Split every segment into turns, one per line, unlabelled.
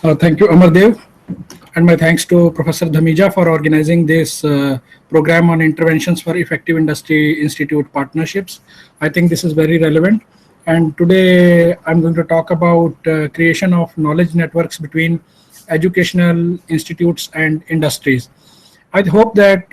Thank you, Amardev, and my thanks to Professor Dhamija for organizing this program on interventions for effective industry institute partnerships. I think this is very relevant. And today I'm going to talk about creation of knowledge networks between educational institutes and industries. I hope that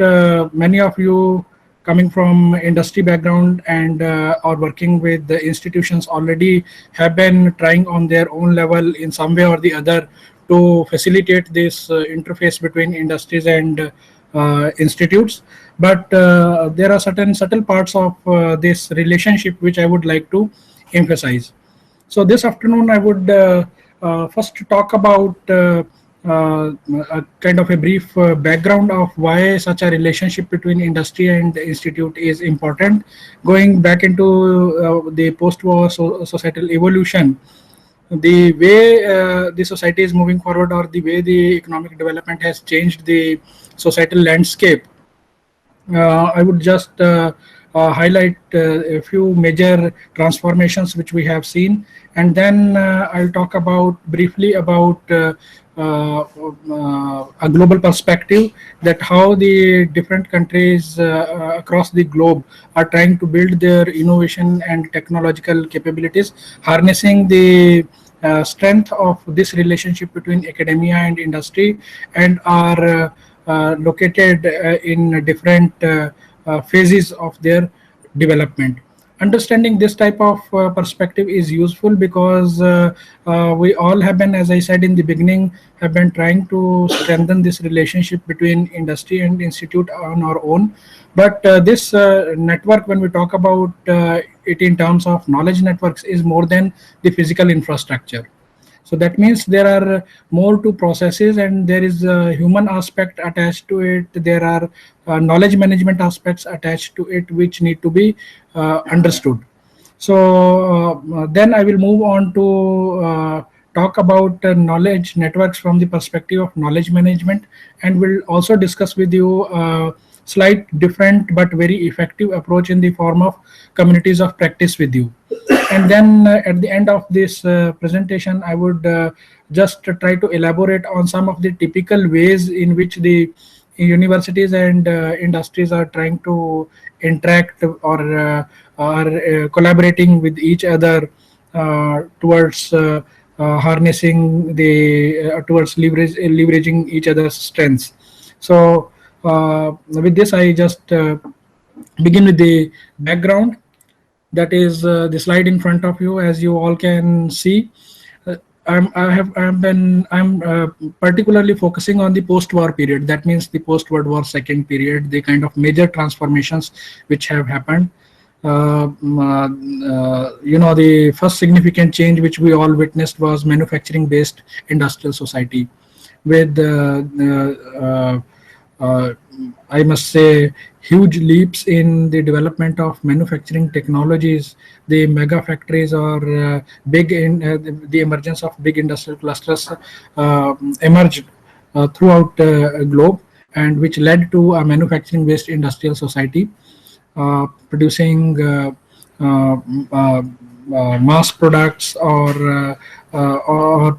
many of you coming from industry background and are working with the institutions already have been trying on their own level in some way or the other to facilitate this interface between industries and institutes. But there are certain subtle parts of this relationship which I would like to emphasize. So this afternoon, I would first talk about a kind of a brief background of why such a relationship between industry and institute is important. Going back into the post-war societal evolution, the way the society is moving forward, or the way the economic development has changed the societal landscape, I would just highlight a few major transformations which we have seen, and then I'll talk about briefly about a global perspective, that how the different countries across the globe are trying to build their innovation and technological capabilities, harnessing the strength of this relationship between academia and industry, and are located in different phases of their development. Understanding this type of perspective is useful because we all have been, as I said in the beginning, have been trying to strengthen this relationship between industry and institute on our own. But this network, when we talk about it in terms of knowledge networks, is more than the physical infrastructure. So that means there are more to processes, and there is a human aspect attached to it. There are knowledge management aspects attached to it which need to be understood. So then I will move on to talk about knowledge networks from the perspective of knowledge management, and will also discuss with you slight different but very effective approach in the form of communities of practice with you. And then at the end of this presentation, I would just try to elaborate on some of the typical ways in which the universities and industries are trying to interact, or are collaborating with each other towards harnessing the towards leveraging each other's strengths. So with this, I just begin with the background. That is the slide in front of you, as you all can see. I'm particularly focusing on the post-war period. That means the post-World War II period, the kind of major transformations which have happened. The first significant change which we all witnessed was manufacturing-based industrial society, with I must say, huge leaps in the development of manufacturing technologies. The mega factories, or the emergence of big industrial clusters emerged throughout globe, and which led to a manufacturing-based industrial society producing uh, uh, mass products, or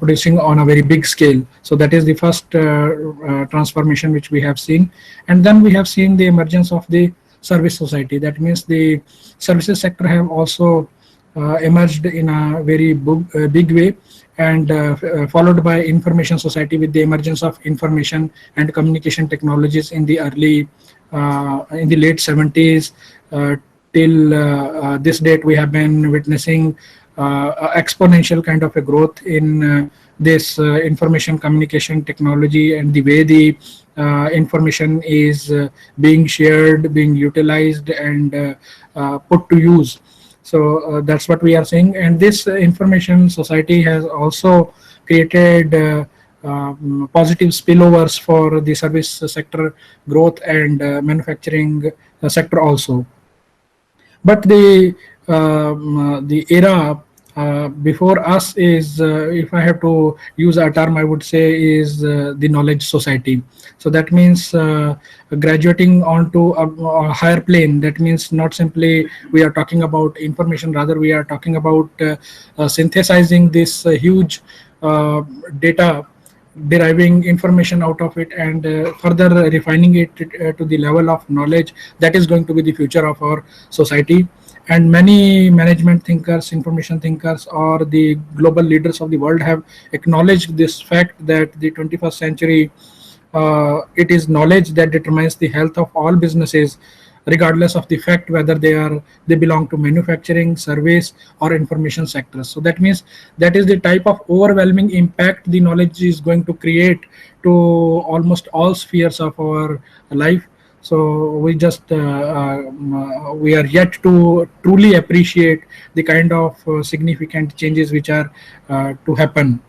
producing on a very big scale. So that is the first transformation which we have seen. And then we have seen the emergence of the service society. That means the services sector have also emerged in a very big way, and followed by information society with the emergence of information and communication technologies in the in the late 70s. Till this date, we have been witnessing exponential kind of a growth in this information communication technology, and the way the information is being shared, being utilized, and put to use. So that's what we are seeing. And this information society has also created positive spillovers for the service sector growth and manufacturing sector also. But the era before us is, if I have to use a term, I would say is the knowledge society. So that means graduating onto a higher plane. That means not simply we are talking about information, rather we are talking about synthesizing this huge data deriving information out of it, and further refining it to the level of knowledge that is going to be the future of our society. And many management thinkers, information thinkers, or the global leaders of the world have acknowledged this fact that the 21st century, it is knowledge that determines the health of all businesses, regardless of the fact whether they belong to manufacturing, service, or information sectors. So that means that is the type of overwhelming impact the knowledge is going to create to almost all spheres of our life. So we are yet to truly appreciate the kind of significant changes which are to happen.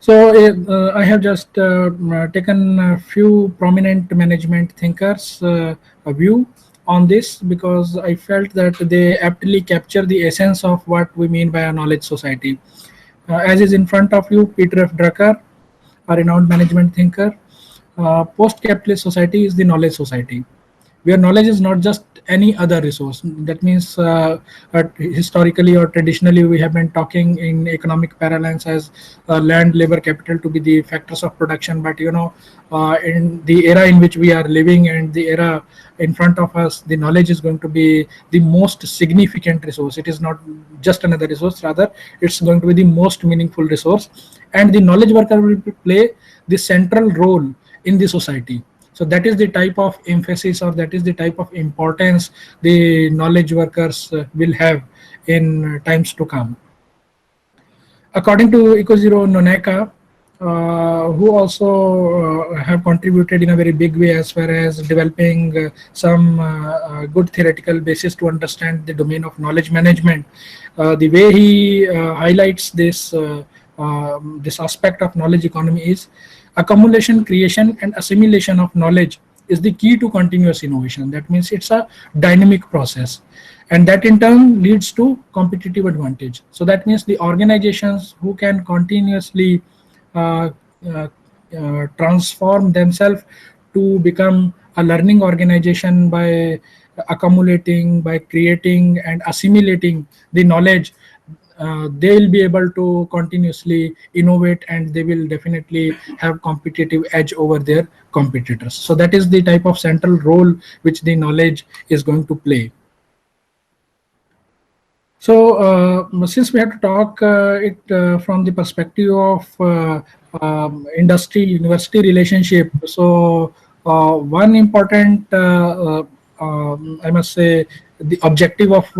So I have just taken a few prominent management thinkers' a view on this, because I felt that they aptly capture the essence of what we mean by a knowledge society. As is in front of you, Peter F. Drucker, a renowned management thinker. Post-capitalist society is the knowledge society, where knowledge is not just any other resource. That means historically or traditionally we have been talking in economic parlance as land, labor, capital to be the factors of production. But in the era in which we are living and the era in front of us, the knowledge is going to be the most significant resource. It is not just another resource, rather it's going to be the most meaningful resource, and the knowledge worker will play the central role in the society. So that is the type of emphasis, or that is the type of importance the knowledge workers will have in times to come. According to Ikojiro Noneka, who also have contributed in a very big way as far as developing some good theoretical basis to understand the domain of knowledge management, the way he highlights this aspect of knowledge economy is: accumulation, creation, and assimilation of knowledge is the key to continuous innovation. That means it's a dynamic process, and that in turn leads to competitive advantage. So that means the organizations who can continuously uh, uh, transform themselves to become a learning organization by accumulating, by creating, and assimilating the knowledge, they will be able to continuously innovate, and they will definitely have competitive edge over their competitors. So that is the type of central role which the knowledge is going to play. So, since we have to talk it from the perspective of industry-university relationship, so one important, I must say, the objective of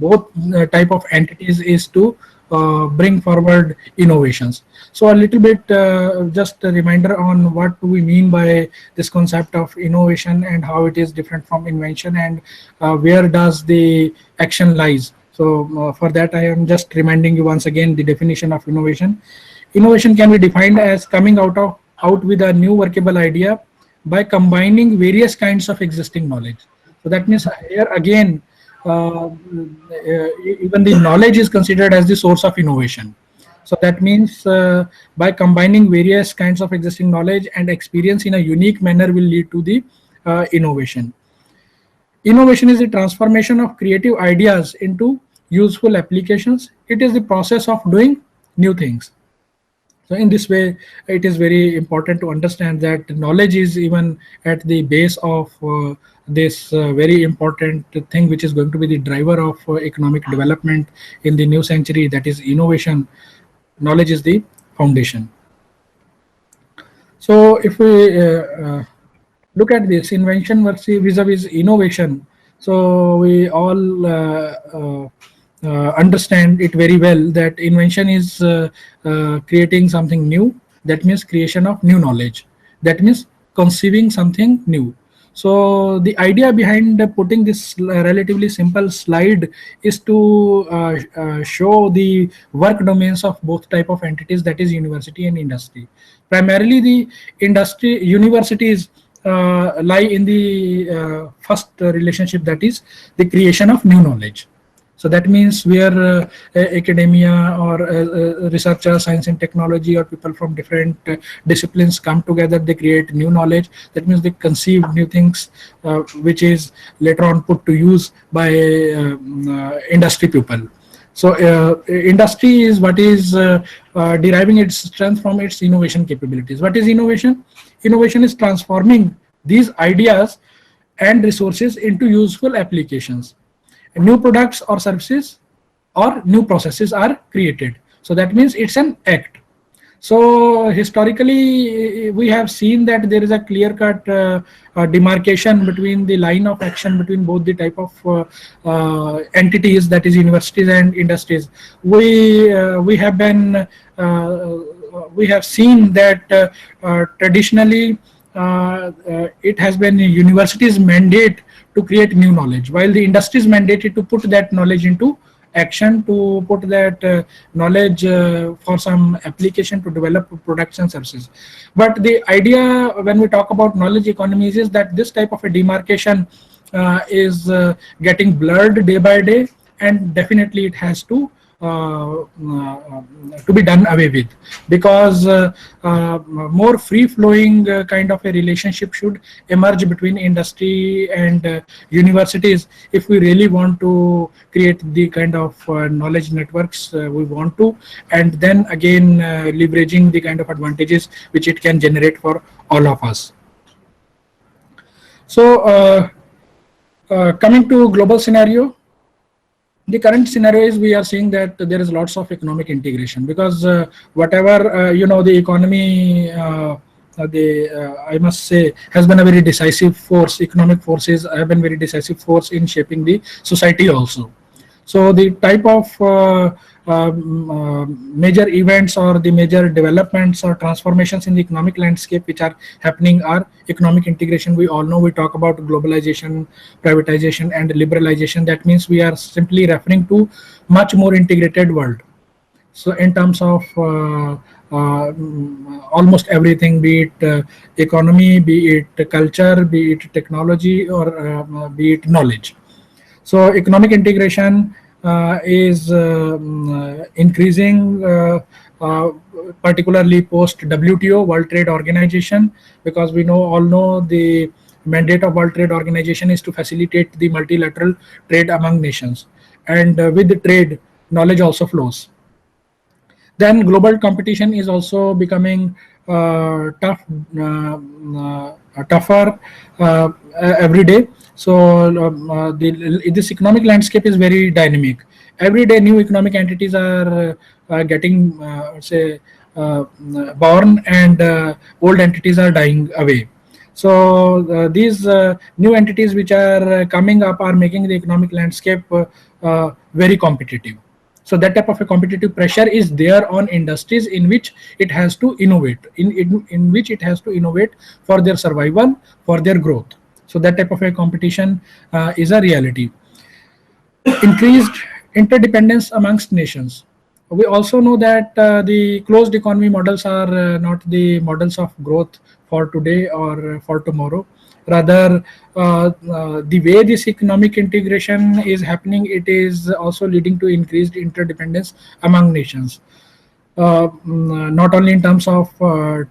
both type of entities is to bring forward innovations. So, a little bit, just a reminder on what do we mean by this concept of innovation and how it is different from invention, and where does the action lies. So for that, I am just reminding you once again the definition of innovation. Innovation can be defined as coming out with a new workable idea by combining various kinds of existing knowledge. So that means here again, even the knowledge is considered as the source of innovation. So that means by combining various kinds of existing knowledge and experience in a unique manner will lead to the innovation. Innovation is the transformation of creative ideas into useful applications. It is the process of doing new things. So in this way, it is very important to understand that knowledge is even at the base of this very important thing, which is going to be the driver of economic development in the new century, that is innovation. Knowledge is the foundation. So if we look at this invention versus vis-a-vis innovation, so we all understand it very well that invention is creating something new. That means creation of new knowledge. That means conceiving something new. So the idea behind putting this relatively simple slide is to show the work domains of both type of entities, that is university and industry. Primarily the industry universities lie in the first relationship, that is the creation of new knowledge. So that means where academia or researchers, science and technology, or people from different disciplines come together, they create new knowledge. That means they conceive new things, which is later on put to use by industry people. So industry is what is deriving its strength from its innovation capabilities. What is innovation? Innovation is transforming these ideas and resources into useful applications. New products or services or new processes are created. So that means it's an act. So historically, we have seen that there is a clear-cut demarcation between the line of action between both the type of entities, that is universities and industries. We have been we have seen that traditionally it has been universities' mandate to create new knowledge, while the industries mandated to put that knowledge into action, to put that knowledge for some application to develop products and services. But the idea when we talk about knowledge economies is that this type of a demarcation is getting blurred day by day, and definitely it has to be done away with, because more free flowing kind of a relationship should emerge between industry and universities if we really want to create the kind of knowledge networks we want to, and then again leveraging the kind of advantages which it can generate for all of us. So coming to global scenario, the current scenario is we are seeing that there is lots of economic integration, because whatever the economy I must say has been a very decisive force. Economic forces have been very decisive force in shaping the society also. So the type of major events or the major developments or transformations in the economic landscape which are happening are economic integration. We all know, we talk about globalization, privatization and liberalization. That means we are simply referring to much more integrated world. So in terms of almost everything, be it economy, be it culture, be it technology, or be it knowledge. So economic integration is increasing, particularly post WTO, World Trade Organization, because we all know the mandate of World Trade Organization is to facilitate the multilateral trade among nations, and with the trade, knowledge also flows. Then global competition is also becoming tougher every day. So this economic landscape is very dynamic. Every day new economic entities are getting say born, and old entities are dying away. So these new entities which are coming up are making the economic landscape very competitive. So that type of a competitive pressure is there on industries in which it has to innovate, in which it has to innovate for their survival, for their growth. So that type of a competition is a reality. Increased interdependence amongst nations. We also know that the closed economy models are not the models of growth for today or for tomorrow. Rather, the way this economic integration is happening, it is also leading to increased interdependence among nations. Not only in terms of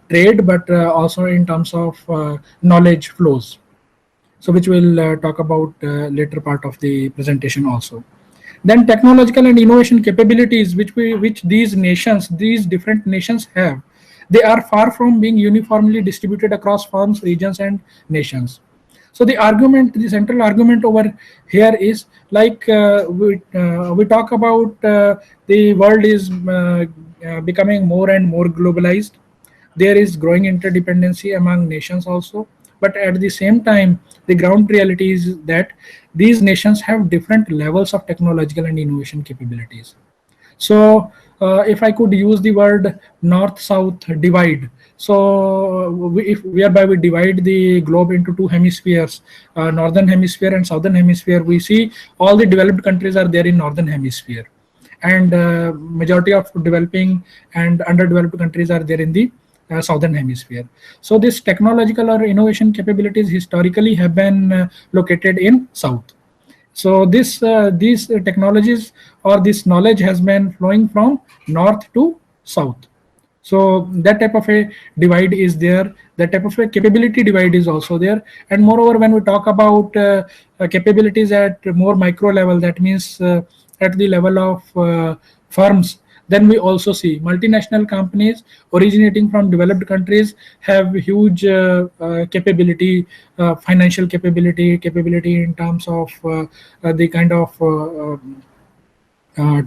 trade, but also in terms of knowledge flows. So which we'll talk about later part of the presentation also. Then technological and innovation capabilities which these different nations have, they are far from being uniformly distributed across firms, regions and nations. So the central argument over here is like we talk about the world is becoming more and more globalized. There is growing interdependency among nations also, but at the same time the ground reality is that these nations have different levels of technological and innovation capabilities. So if I could use the word north-south divide, so if whereby we divide the globe into two hemispheres, northern hemisphere and southern hemisphere, we see all the developed countries are there in northern hemisphere, and majority of developing and underdeveloped countries are there in the southern hemisphere. So this technological or innovation capabilities historically have been located in south. So these technologies or this knowledge has been flowing from north to south. So that type of a divide is there. That type of a capability divide is also there. And moreover, when we talk about capabilities at more micro level, that means at the level of firms, then we also see multinational companies originating from developed countries have huge capability, financial capability in terms of the kind of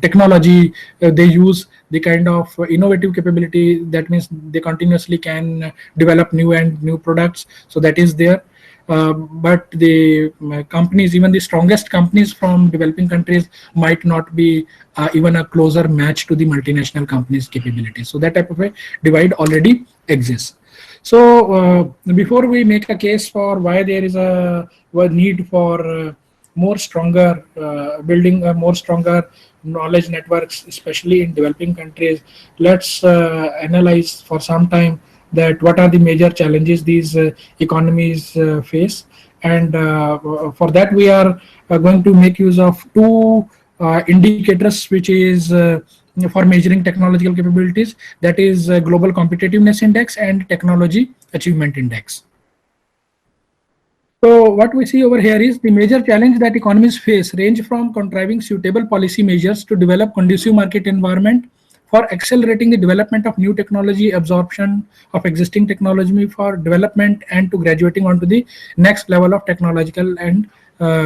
technology they use, the kind of innovative capability, that means they continuously can develop new and new products, so that is there. But the companies, even the strongest companies from developing countries, might not be even a closer match to the multinational companies capabilities, so that type of a divide already exists. So before we make a case for why there is a need for more stronger building a more stronger knowledge networks, especially in developing countries, let's analyze for some time that what are the major challenges these economies face. And for that we are going to make use of two indicators, which is for measuring technological capabilities, that is global competitiveness index and technology achievement index. So what we see over here is the major challenge that economies face range from contriving suitable policy measures to develop conducive market environment for accelerating the development of new technology, absorption of existing technology for development, and to graduating onto the next level of technological and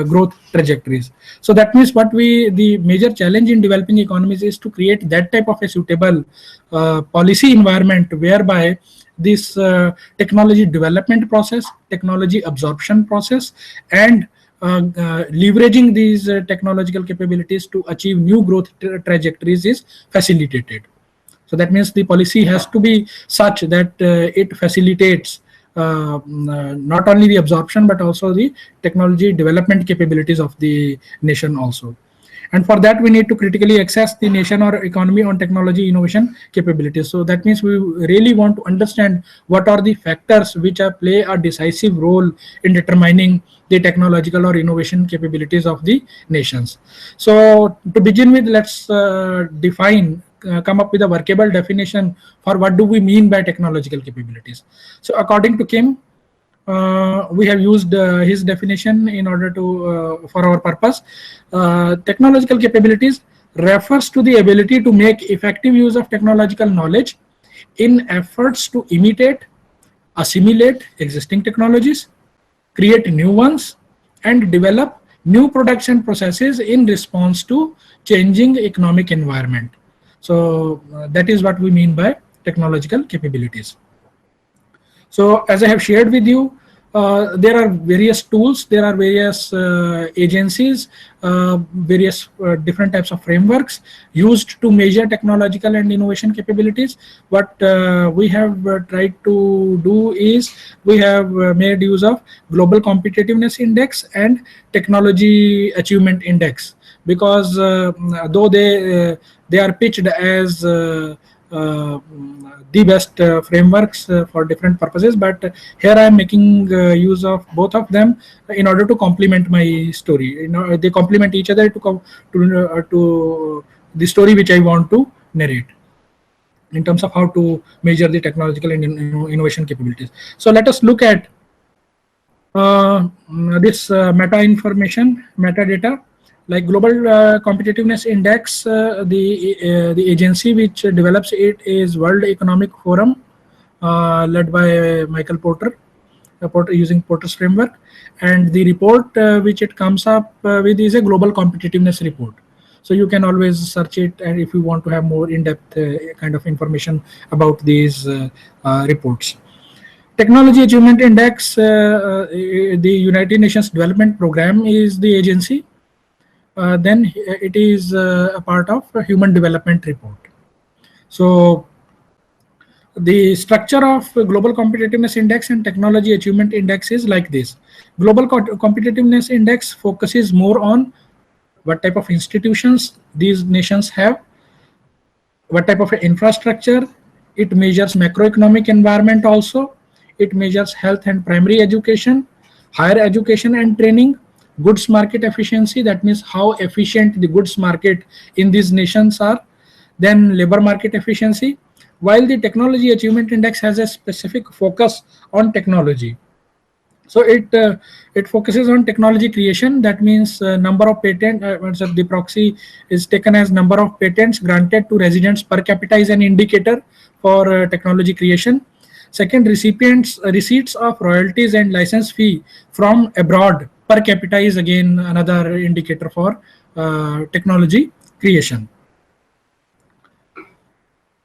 growth trajectories. So that means the major challenge in developing economies is to create that type of a suitable policy environment whereby this technology development process, technology absorption process, and leveraging these technological capabilities to achieve new growth trajectories is facilitated. So that means the policy has to be such that it facilitates not only the absorption but also the technology development capabilities of the nation also. And for that we need to critically access the nation or economy on technology innovation capabilities. So that means we really want to understand what are the factors which are play a decisive role in determining the technological or innovation capabilities of the nations. So to begin with, let's define come up with a workable definition for what do we mean by technological capabilities. So according to Kim, we have used his definition in order to for our purpose. Technological capabilities refers to the ability to make effective use of technological knowledge in efforts to imitate, assimilate existing technologies, create new ones, and develop new production processes in response to changing economic environment. So that is what we mean by technological capabilities. So as I have shared with you, there are various tools, there are various agencies, various different types of frameworks used to measure technological and innovation capabilities. What we have tried to do is we have made use of Global Competitiveness Index and Technology Achievement Index, because though they are pitched as the best frameworks for different purposes, but here I am making use of both of them in order to complement my story. You know, they complement each other to the story which I want to narrate in terms of how to measure the technological and innovation capabilities. So let us look at this metadata, like Global Competitiveness Index. The agency which develops it is World Economic Forum, led by Michael Porter, using Porter's framework, and the report which it comes up with is a Global Competitiveness Report. So you can always search it, and if you want to have more in-depth kind of information about these reports. Technology Achievement Index, the United Nations Development Program is the agency. Then it is a part of a Human Development Report. So the structure of Global Competitiveness Index and Technology Achievement Index is like this. Global Competitiveness Index focuses more on what type of institutions these nations have, what type of infrastructure. It measures macroeconomic environment also. It measures health and primary education, higher education and training, goods market efficiency, that means how efficient the goods market in these nations are, then labor market efficiency, while the technology achievement index has a specific focus on technology. So it focuses on technology creation. That means number of patent. So the proxy is taken as number of patents granted to residents per capita is an indicator for technology creation. Second, receipts of royalties and license fee from abroad per capita is again another indicator for technology creation.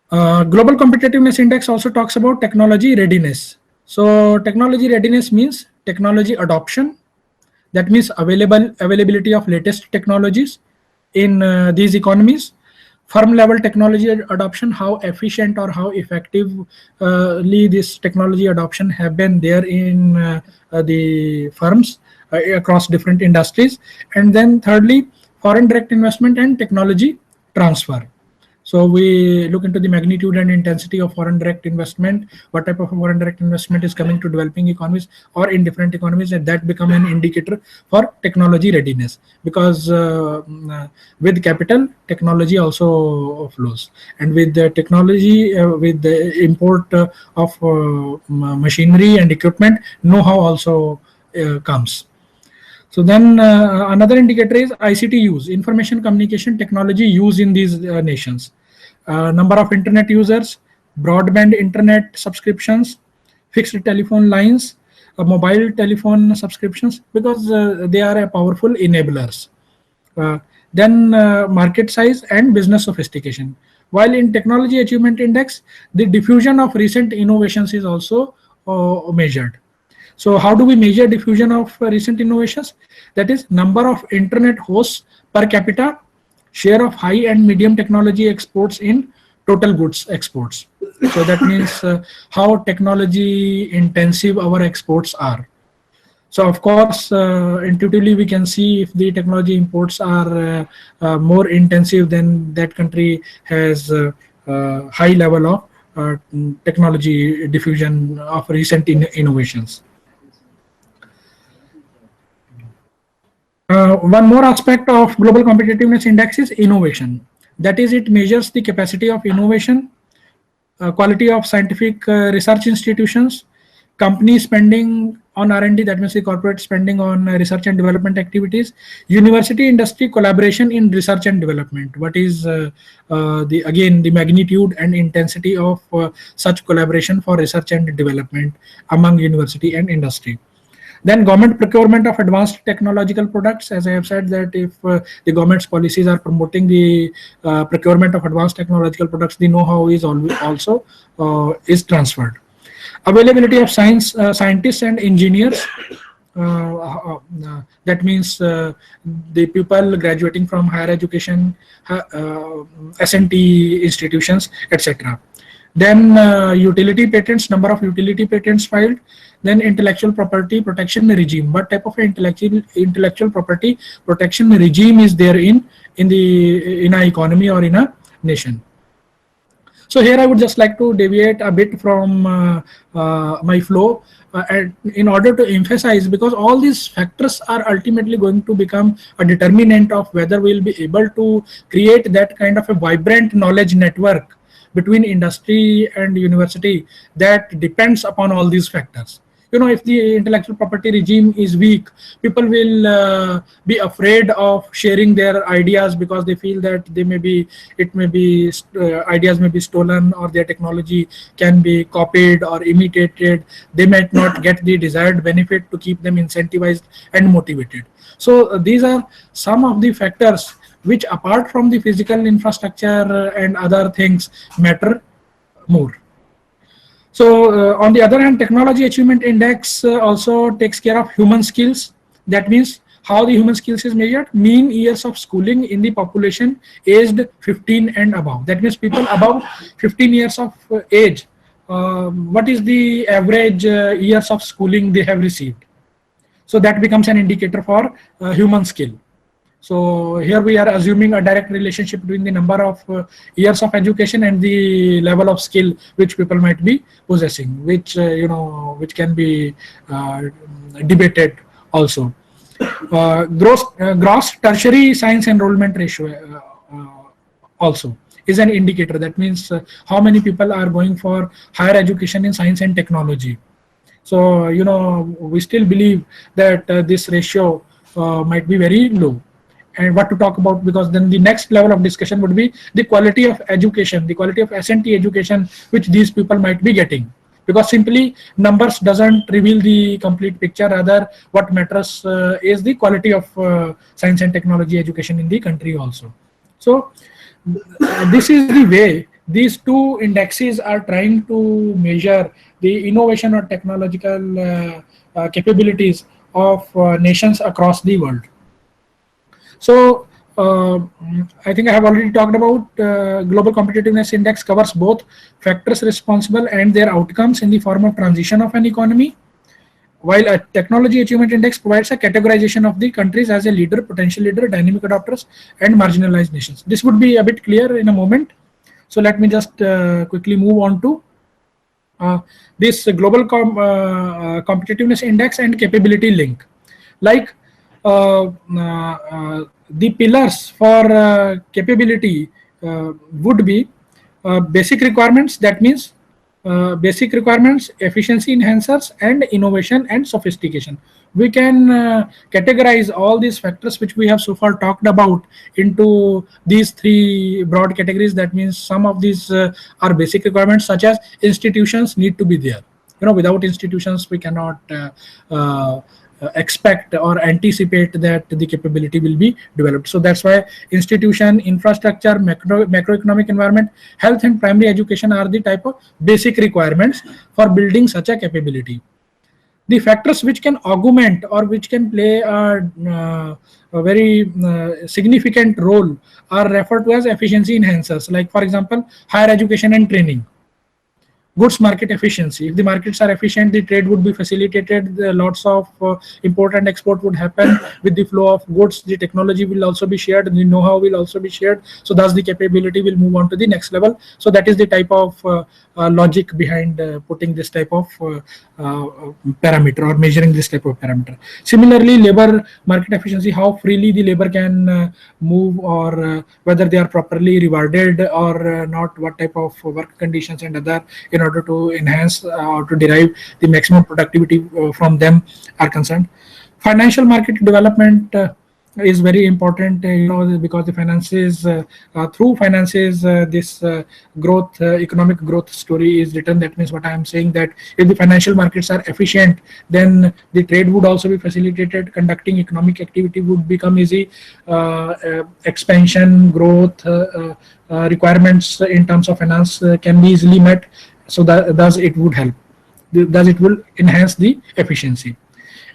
Global Competitiveness Index also talks about technology readiness. So technology readiness means technology adoption. That means availability of latest technologies in these economies. Firm level technology adoption, how efficient or how effectively this technology adoption have been there in the firms across different industries. And then thirdly, foreign direct investment and technology transfer. So we look into the magnitude and intensity of foreign direct investment, what type of foreign direct investment is coming to developing economies or in different economies, and that become an indicator for technology readiness. Because with capital, technology also flows, and with the technology, with the import of machinery and equipment, know-how also comes. So then another indicator is ICT use, information communication technology use in these nations. Number of internet users, broadband internet subscriptions, fixed telephone lines, mobile telephone subscriptions, because they are a powerful enablers. Then market size and business sophistication. While in technology achievement index, the diffusion of recent innovations is also measured. So how do we measure diffusion of recent innovations? That is number of internet hosts per capita, share of high and medium technology exports in total goods exports. So that means how technology intensive our exports are. So of course, intuitively we can see if the technology imports are more intensive, then that country has high level of technology diffusion of recent innovations. One more aspect of global competitiveness index is innovation. That is, it measures the capacity of innovation, quality of scientific research institutions, company spending on R&D, that means the corporate spending on research and development activities, university industry collaboration in research and development. What is the magnitude and intensity of such collaboration for research and development among university and industry. Then government procurement of advanced technological products. As I have said, that if the government's policies are promoting the procurement of advanced technological products, the know-how is also is transferred. Availability of scientists and engineers. That means the people graduating from higher education, S&T institutions, etc. Then utility patents, number of utility patents filed. Then intellectual property protection regime. What type of intellectual property protection regime is there in an economy or in a nation? So here I would just like to deviate a bit from my flow in order to emphasize, because all these factors are ultimately going to become a determinant of whether we'll be able to create that kind of a vibrant knowledge network between industry and university that depends upon all these factors. You know, if the intellectual property regime is weak, people will be afraid of sharing their ideas because they feel that ideas may be stolen, or their technology can be copied or imitated. They might not get the desired benefit to keep them incentivized and motivated. So these are some of the factors which, apart from the physical infrastructure and other things, matter more. So on the other hand, technology achievement index also takes care of human skills. That means how the human skills is measured: mean years of schooling in the population aged 15 and above. That means people above 15 years of age, what is the average years of schooling they have received. So that becomes an indicator for human skill. So here we are assuming a direct relationship between the number of years of education and the level of skill which people might be possessing, which which can be debated also. Gross tertiary science enrollment ratio also. is an indicator. That means how many people are going for higher education in science and technology. So, we still believe that this ratio might be very low. And what to talk about, because then the next level of discussion would be the quality of education, the quality of S&T education which these people might be getting. Because simply numbers doesn't reveal the complete picture. Rather, what matters is the quality of science and technology education in the country also. So this is the way these two indexes are trying to measure the innovation or technological capabilities of nations across the world. So I think I have already talked about global competitiveness index covers both factors responsible and their outcomes in the form of transition of an economy, while a technology achievement index provides a categorization of the countries as a leader, potential leader, dynamic adopters, and marginalized nations. This would be a bit clear in a moment. So let me just quickly move on to this global competitiveness index and capability link. Like the pillars for capability would be basic requirements. That means basic requirements, efficiency enhancers, and innovation and sophistication. We can categorize all these factors which we have so far talked about into these three broad categories. That means some of these are basic requirements, such as institutions need to be there. Without institutions we cannot expect or anticipate that the capability will be developed. So that's why institution, infrastructure, macroeconomic environment, health, and primary education are the type of basic requirements for building such a capability. The factors which can augment or which can play a very significant role are referred to as efficiency enhancers. Like, for example, higher education and training. Goods market efficiency. If the markets are efficient, the trade would be facilitated. Lots of import and export would happen with the flow of goods. The technology will also be shared, the know-how will also be shared. So thus the capability will move on to the next level. So that is the type of logic behind putting this type of parameter or measuring this type of parameter. Similarly, labor market efficiency, how freely the labor can move, or whether they are properly rewarded or not, what type of work conditions and other, in order to enhance or to derive the maximum productivity from them are concerned. Financial market development is very important, because the finances, through finances, this growth, economic growth story is written. That means what I am saying, that if the financial markets are efficient, then the trade would also be facilitated, conducting economic activity would become easy, expansion, growth, requirements in terms of finance can be easily met. So that thus it would help, thus it will enhance the efficiency.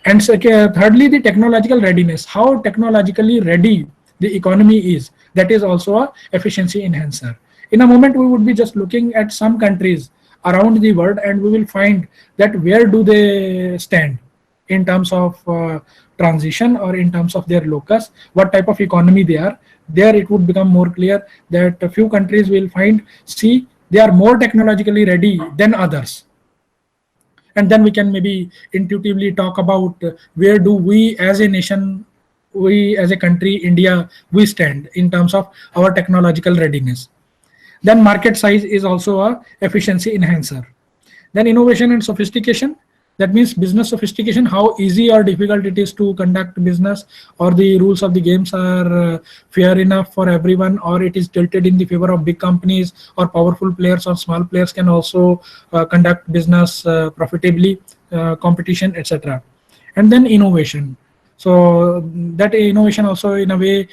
And thirdly, the technological readiness, how technologically ready the economy is, that is also a efficiency enhancer. In a moment we would be just looking at some countries around the world, and we will find that where do they stand in terms of transition, or in terms of their locus, what type of economy they are. There it would become more clear that a few countries will find, see, they are more technologically ready than others. And then we can maybe intuitively talk about where do we as a nation, we as a country, India, we stand in terms of our technological readiness. Then market size is also a efficiency enhancer. Then innovation and sophistication, that means business sophistication, how easy or difficult it is to conduct business, or the rules of the games are fair enough for everyone, or it is tilted in the favor of big companies, or powerful players or small players can also conduct business profitably, competition, etc. And then innovation. So that innovation also in a way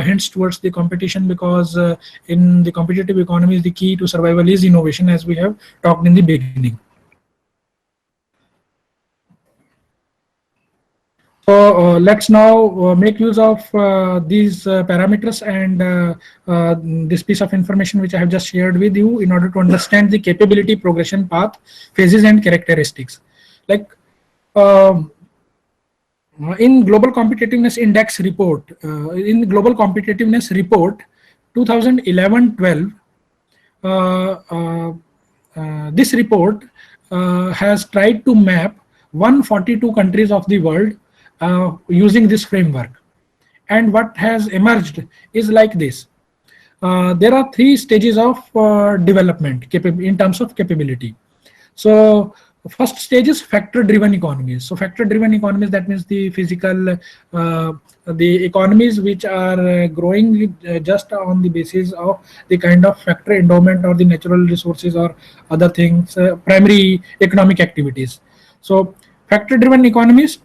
hints towards the competition, because in the competitive economy, the key to survival is innovation, as we have talked in the beginning. So let's now make use of these parameters and this piece of information which I have just shared with you, in order to understand the capability progression path, phases, and characteristics. Like in Global Competitiveness Index report, in Global Competitiveness Report 2011-12, this report has tried to map 142 countries of the world using this framework. And what has emerged is like this. there are three stages of development in terms of capability. So first stage is factor driven economies. So factor driven economies, that means the physical, the economies which are growing just on the basis of the kind of factor endowment or the natural resources or other things, primary economic activities. So factor driven economies,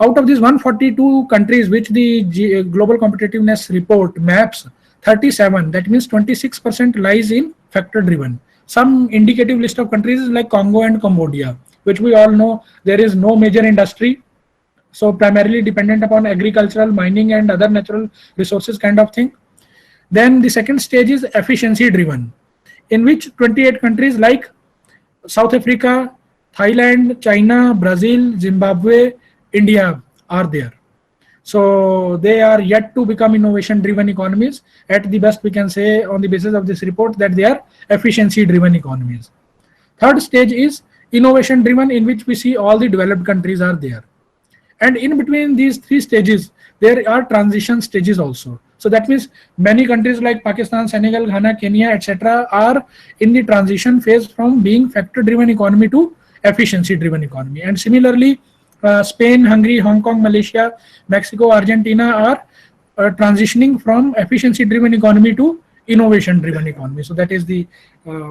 out of these 142 countries which the global competitiveness report maps, 37, that means 26% lies in factor driven. Some indicative list of countries is like Congo and Cambodia, which we all know there is no major industry, so primarily dependent upon agricultural, mining and other natural resources kind of thing. Then the second stage is efficiency driven, in which 28 countries like South Africa, Thailand, China, Brazil, Zimbabwe, India are there. So they are yet to become innovation driven economies. At the best, we can say on the basis of this report that they are efficiency driven economies. Third stage is innovation driven, in which we see all the developed countries are there. And in between these three stages, there are transition stages also. So that means many countries like Pakistan, Senegal, Ghana, Kenya, etc. are in the transition phase from being factor driven economy to efficiency driven economy. And similarly, Spain, Hungary, Hong Kong, Malaysia, Mexico, Argentina are transitioning from efficiency driven economy to innovation driven economy. So that is the uh,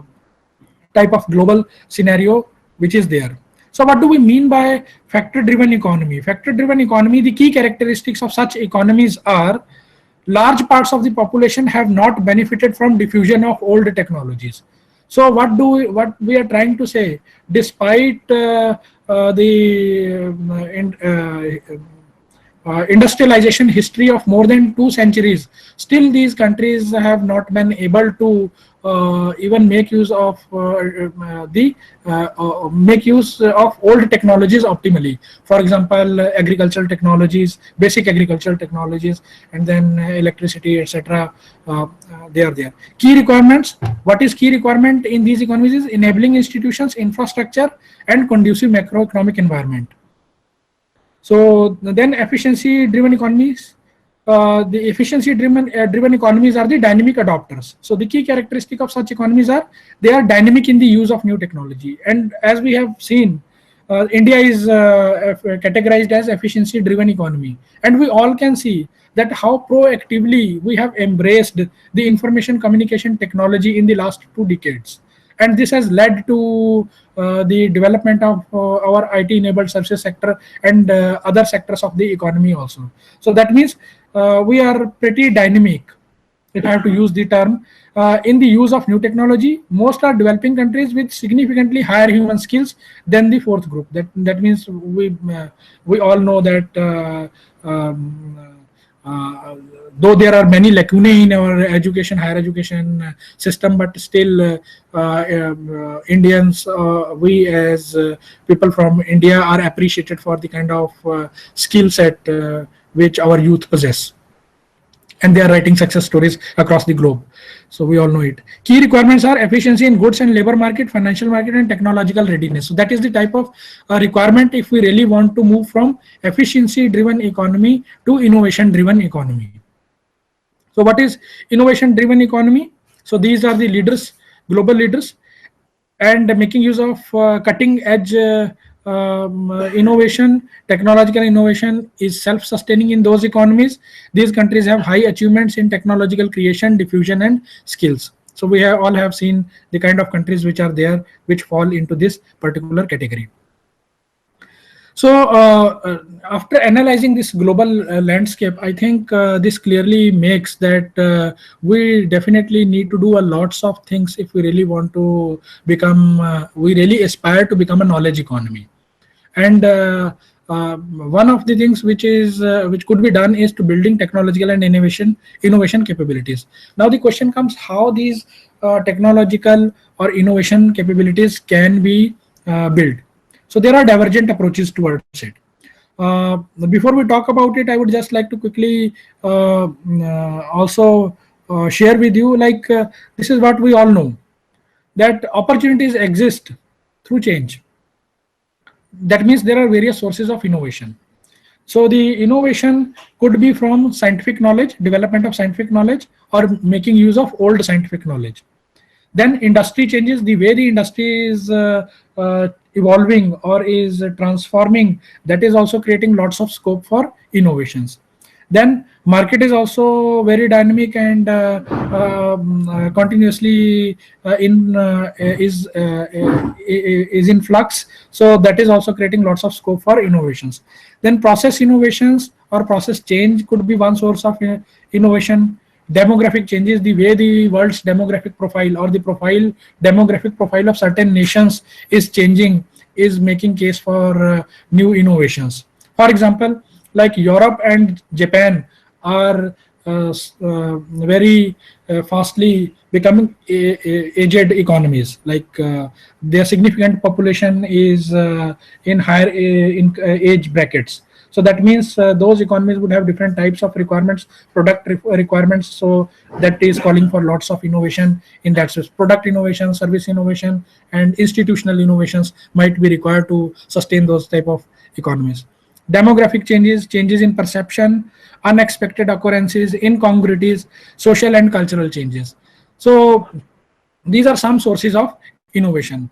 type of global scenario which is there. So what do we mean by factor driven economy? Factor driven economy, the key characteristics of such economies are: large parts of the population have not benefited from diffusion of old technologies. So what we are trying to say, despite the industrialization history of more than 2 centuries, still these countries have not been able to even make use of make use of old technologies optimally. For example, agricultural technologies, basic agricultural technologies, and then electricity, etc. They are there. Key requirements. What is key requirement in these economies is enabling institutions, infrastructure, and conducive macroeconomic environment. So then efficiency driven economies, the efficiency driven economies are the dynamic adopters. So the key characteristic of such economies are they are dynamic in the use of new technology. And as we have seen, India is categorized as efficiency driven economy, and we all can see that how proactively we have embraced the information communication technology in the last 2 decades, and this has led to the development of our IT enabled services sector and other sectors of the economy also. So that means we are pretty dynamic, if I have to use the term, in the use of new technology. Most are developing countries with significantly higher human skills than the fourth group. That means we all know that though there are many lacunae in our education, higher education system, but still Indians, we as people from India are appreciated for the kind of skill set which our youth possess, and they are writing success stories across the globe. So we all know it. Key requirements are efficiency in goods and labor market, financial market, and technological readiness. So that is the type of requirement if we really want to move from efficiency driven economy to innovation driven economy. So what is innovation driven economy? So these are the leaders, global leaders, and making use of cutting edge innovation. Technological innovation is self-sustaining in those economies. These countries have high achievements in technological creation, diffusion, and skills. So we have all have seen the kind of countries which are there, which fall into this particular category. So after analyzing this global landscape, I think this clearly makes that we definitely need to do a lots of things if we really want to become, we really aspire to become a knowledge economy. And one of the things which could be done is to building technological and innovation capabilities. Now the question comes how these technological or innovation capabilities can be built. So there are divergent approaches towards it. Before we talk about it, I would just like to quickly also share with you, like this is what we all know, that opportunities exist through change. That means there are various sources of innovation. So the innovation could be from scientific knowledge, development of scientific knowledge, or making use of old scientific knowledge. Then industry changes, the way the industry is evolving or is transforming, that is also creating lots of scope for innovations. Then market is also very dynamic and continuously is in flux, so that is also creating lots of scope for innovations. Then process innovations or process change could be one source of innovation. Demographic changes, the way the world's demographic profile or the demographic profile of certain nations is changing, is making case for new innovations. For example, like Europe and Japan are very fastly becoming aged economies. Like their significant population is in higher age brackets. So that means those economies would have different types of requirements, requirements. So that is calling for lots of innovation in that sense. Product innovation, service innovation, and institutional innovations might be required to sustain those type of economies. Demographic changes, changes in perception, unexpected occurrences, incongruities, social and cultural changes. So these are some sources of innovation,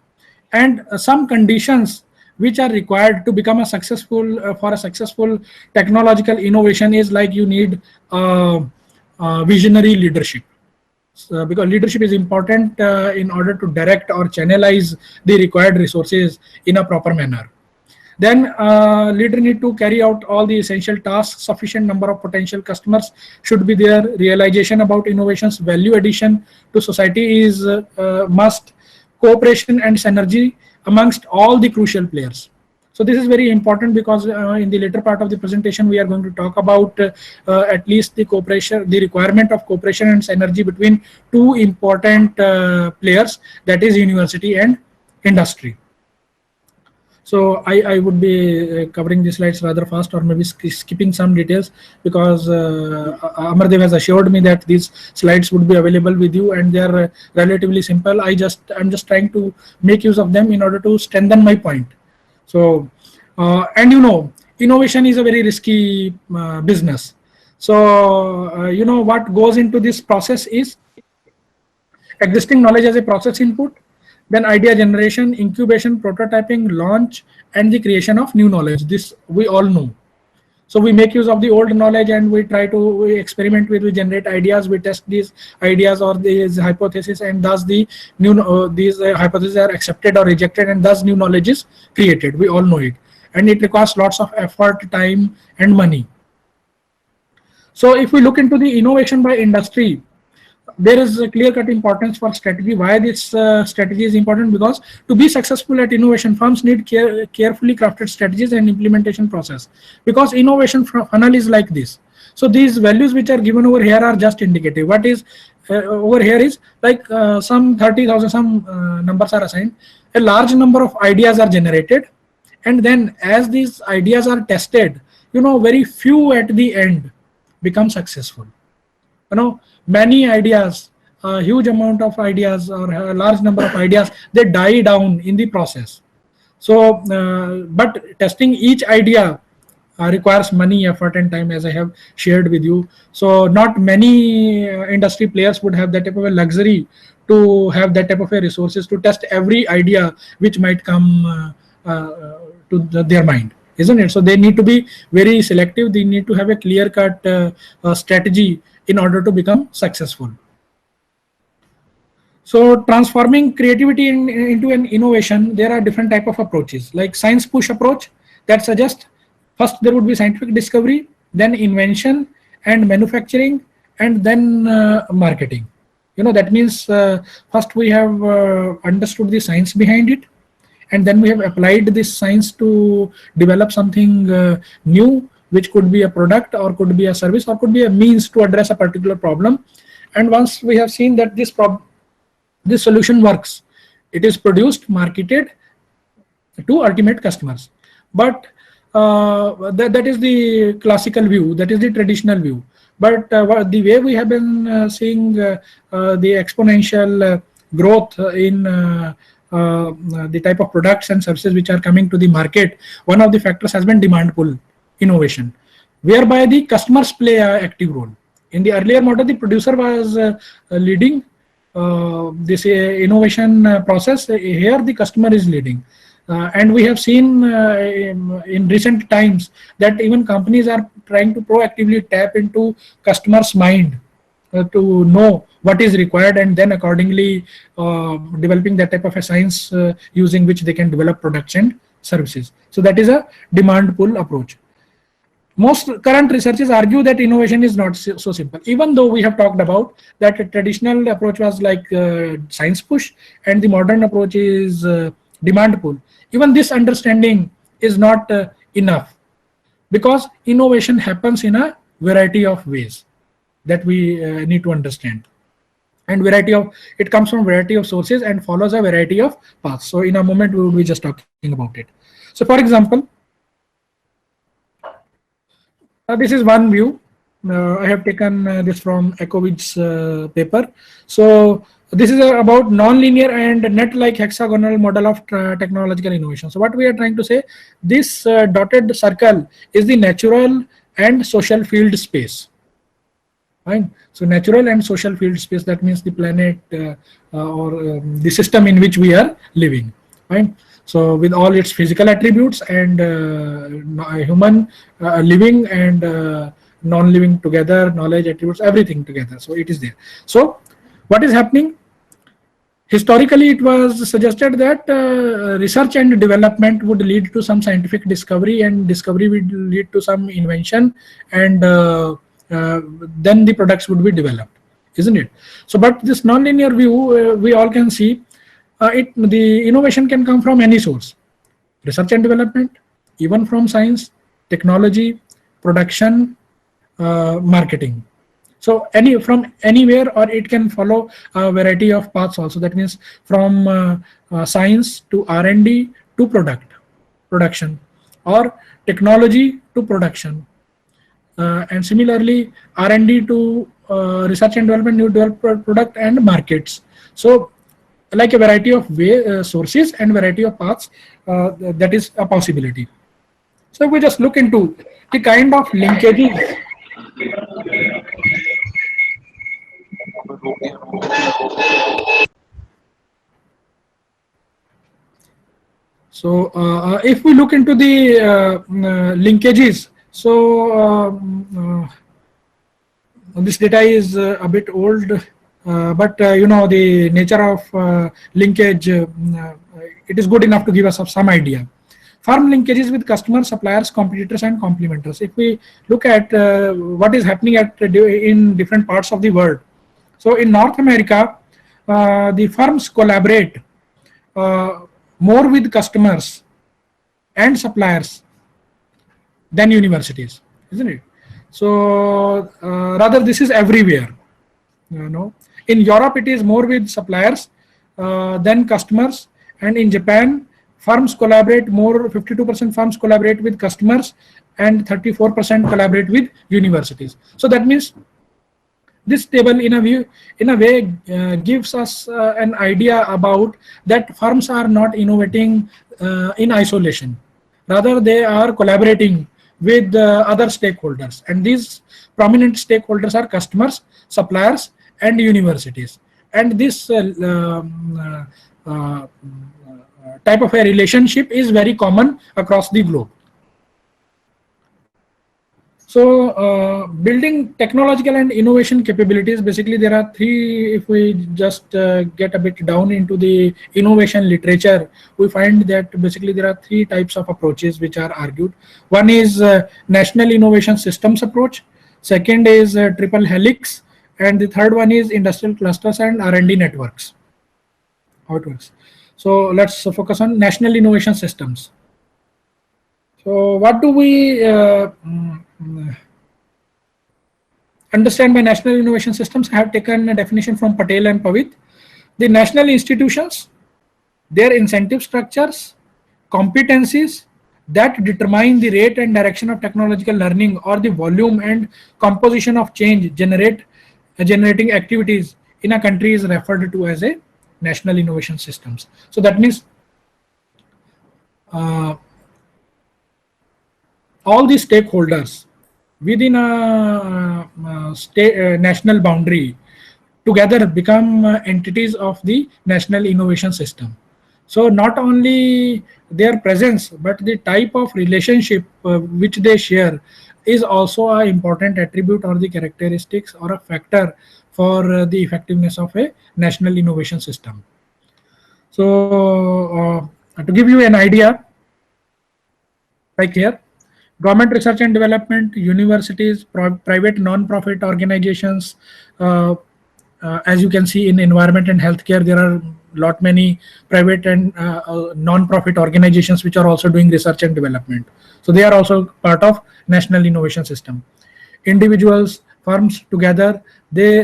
and some conditions which are required to become a successful for a successful technological innovation is like you need visionary leadership. Because leadership is important in order to direct or channelize the required resources in a proper manner. Then leader need to carry out all the essential tasks. Sufficient number of potential customers should be there. Realization about innovations value addition to society is must. Cooperation and synergy amongst all the crucial players. So this is very important because in the later part of the presentation we are going to talk about at least the cooperation, the requirement of cooperation and synergy between two important players, that is university and industry. So I would be covering the slides rather fast, or maybe skipping some details, because Amardev has assured me that these slides would be available with you and they are relatively simple. I'm just trying to make use of them in order to strengthen my point. So and you know, innovation is a very risky business. So you know what goes into this process is existing knowledge as a process input, then idea generation, incubation, prototyping, launch, and the creation of new knowledge. This we all know. So we make use of the old knowledge and we try to experiment with, we generate ideas, we test these ideas or these hypotheses, and thus the new these hypotheses are accepted or rejected, and thus new knowledge is created. We all know it, and it requires lots of effort, time, and money. So if we look into the innovation by industry, there is a clear-cut importance for strategy. Why this strategy is important? Because to be successful at innovation, firms need carefully crafted strategies and implementation process. Because innovation funnel is like this. So these values which are given over here are just indicative. What is over here is like some 30,000, some numbers are assigned. A large number of ideas are generated, and then as these ideas are tested, you know, very few at the end become successful. You know, many ideas, a huge amount of ideas or a large number of ideas, they die down in the process. So but testing each idea requires money, effort, and time, as I have shared with you. So not many industry players would have that type of a luxury to have that type of a resources to test every idea which might come to their mind, isn't it? So they need to be very selective. They need to have a clear-cut strategy in order to become successful. So transforming creativity into an innovation, there are different type of approaches, like science push approach that suggests first there would be scientific discovery, then invention and manufacturing, and then marketing. You know, that means first we have understood the science behind it, and then we have applied this science to develop something new, which could be a product or could be a service or could be a means to address a particular problem. And once we have seen that this solution works, it is produced, marketed to ultimate customers. But that is the classical view, that is the traditional view. But the way we have been seeing the exponential growth in the type of products and services which are coming to the market, one of the factors has been demand pull. innovation, whereby the customers play an active role. In the earlier model, the producer was leading this innovation process. Here, the customer is leading. And we have seen in recent times that even companies are trying to proactively tap into customers' mind to know what is required, and then accordingly developing that type of a science using which they can develop products and services. So that is a demand pull approach. Most current researchers argue that innovation is not so simple, even though we have talked about that a traditional approach was like science push and the modern approach is demand pull. Even this understanding is not enough, because innovation happens in a variety of ways that we need to understand, and variety of it comes from variety of sources and follows a variety of paths. So in a moment we will be just talking about it. So for example, this is one view. I have taken this from Ecovid's paper. So this is about non-linear and net-like hexagonal model of technological innovation. So what we are trying to say, this dotted circle is the natural and social field space. Fine. So natural and social field space, that means the planet or the system in which we are living. Fine. So with all its physical attributes and human living and non-living together, knowledge attributes, everything together. So it is there. So what is happening? Historically, it was suggested that research and development would lead to some scientific discovery, and discovery would lead to some invention, and then the products would be developed, isn't it? So, but this non-linear view, we all can see, the innovation can come from any source, research and development, even from science, technology, production, marketing. So from anywhere, or it can follow a variety of paths also. That means from science to R&D to production, or technology to production. And similarly, R&D to research and development, new developed product and markets. So like a variety of sources and variety of paths, that is a possibility. So if we just look into the kind of linkages. So if we look into the linkages, so this data is a bit old, but you know, the nature of linkage, it is good enough to give us some idea. Firm linkages with customers, suppliers, competitors, and complementers. If we look at what is happening in different parts of the world, so in North America, the firms collaborate more with customers and suppliers than universities, isn't it? So rather, this is everywhere. You know, in Europe it is more with suppliers than customers, and in Japan, firms collaborate more. 52% firms collaborate with customers, and 34% collaborate with universities. So that means this table in a way gives us an idea about that firms are not innovating in isolation. Rather, they are collaborating with other stakeholders, and these prominent stakeholders are customers, suppliers, and universities. And this type of a relationship is very common across the globe. So building technological and innovation capabilities, basically there are three. If we just get a bit down into the innovation literature, we find that basically there are three types of approaches which are argued. One is national innovation systems approach, second is triple helix, and the third one is industrial clusters and R&D networks. How it works. So let's focus on national innovation systems. So what do we understand by national innovation systems? I have taken a definition from Patel and Pavit. The national institutions, their incentive structures, competencies that determine the rate and direction of technological learning, or the volume and composition of change generating activities in a country, is referred to as a national innovation systems. So that means all the stakeholders within a state national boundary together become entities of the national innovation system. So not only their presence but the type of relationship which they share is also an important attribute or the characteristics or a factor for the effectiveness of a national innovation system. So to give you an idea, like here, government research and development, universities, private non-profit organizations. As you can see in environment and healthcare, there are lot many private and non-profit organizations which are also doing research and development. So they are also part of national innovation system. Individuals, firms together, they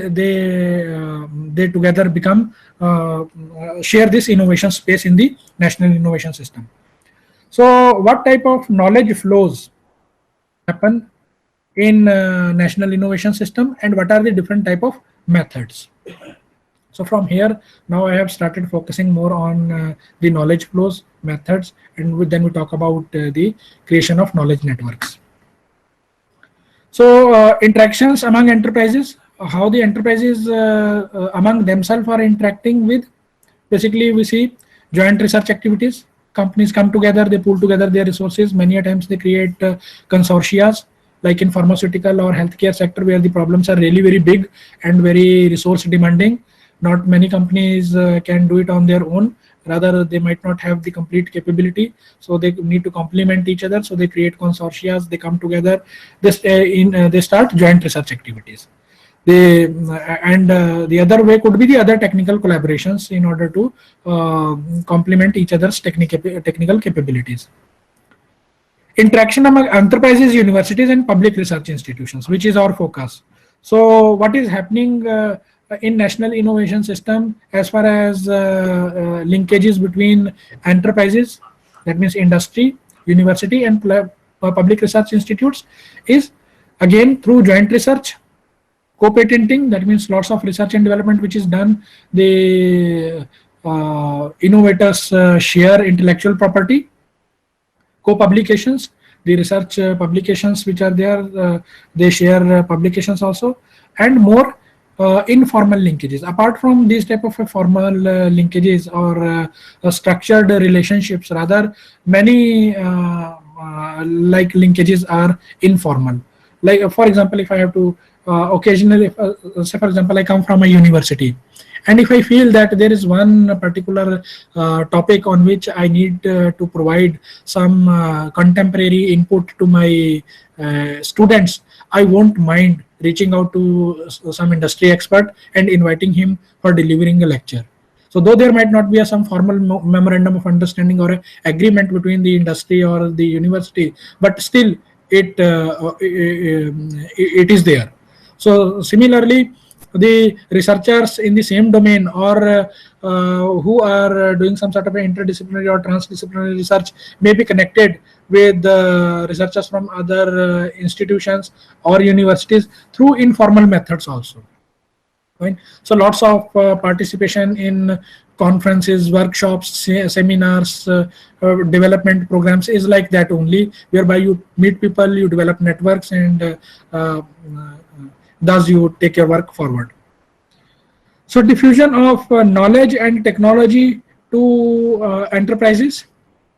together become share this innovation space in the national innovation system. So what type of knowledge flows happen in national innovation system, and what are the different type of methods? So from here, now I have started focusing more on the knowledge flows, methods, and then we talk about the creation of knowledge networks. So interactions among enterprises, how the enterprises among themselves are interacting with. Basically, we see joint research activities. Companies come together, they pool together their resources. Many a times they create consortia, like in pharmaceutical or healthcare sector, where the problems are really very big and very resource demanding. Not many companies can do it on their own. Rather, they might not have the complete capability, so they need to complement each other. So they create consortia, they come together, they start joint research activities. They and the other way could be the other technical collaborations in order to complement each other's technical capabilities. Interaction among enterprises, universities, and public research institutions, which is our focus. So what is happening in national innovation system as far as linkages between enterprises, that means industry, university, and public research institutes, is again through joint research, co-patenting, that means lots of research and development which is done. The innovators share intellectual property. Co-publications, the research publications which are there, they share publications also, and more informal linkages. Apart from these type of formal linkages or structured relationships, rather many like linkages are informal. Like for example, if I have to occasionally, say for example, I come from a university, and if I feel that there is one particular topic on which I need to provide some contemporary input to my students, I won't mind reaching out to some industry expert and inviting him for delivering a lecture. So though there might not be some formal memorandum of understanding or a agreement between the industry or the university, but still it is there. So similarly, the researchers in the same domain or who are doing some sort of interdisciplinary or transdisciplinary research may be connected with researchers from other institutions or universities through informal methods also. Right? So lots of participation in conferences, workshops, seminars, development programs is like that only, whereby you meet people, you develop networks, and thus you take your work forward. So diffusion of knowledge and technology to enterprises.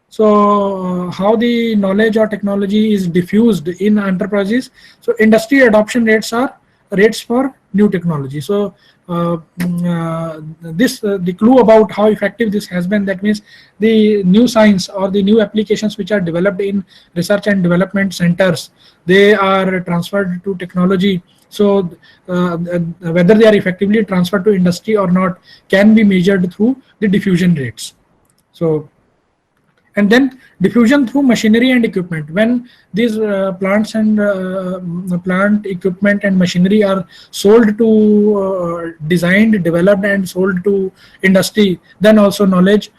So how the knowledge or technology is diffused in enterprises. So industry adoption rates are rates for new technology. So the clue about how effective this has been, that means the new science or the new applications which are developed in research and development centers, they are transferred to technology. So whether they are effectively transferred to industry or not can be measured through the diffusion rates. So, and then diffusion through machinery and equipment. When these plants and plant equipment and machinery are sold to designed, developed, and sold to industry, then also knowledge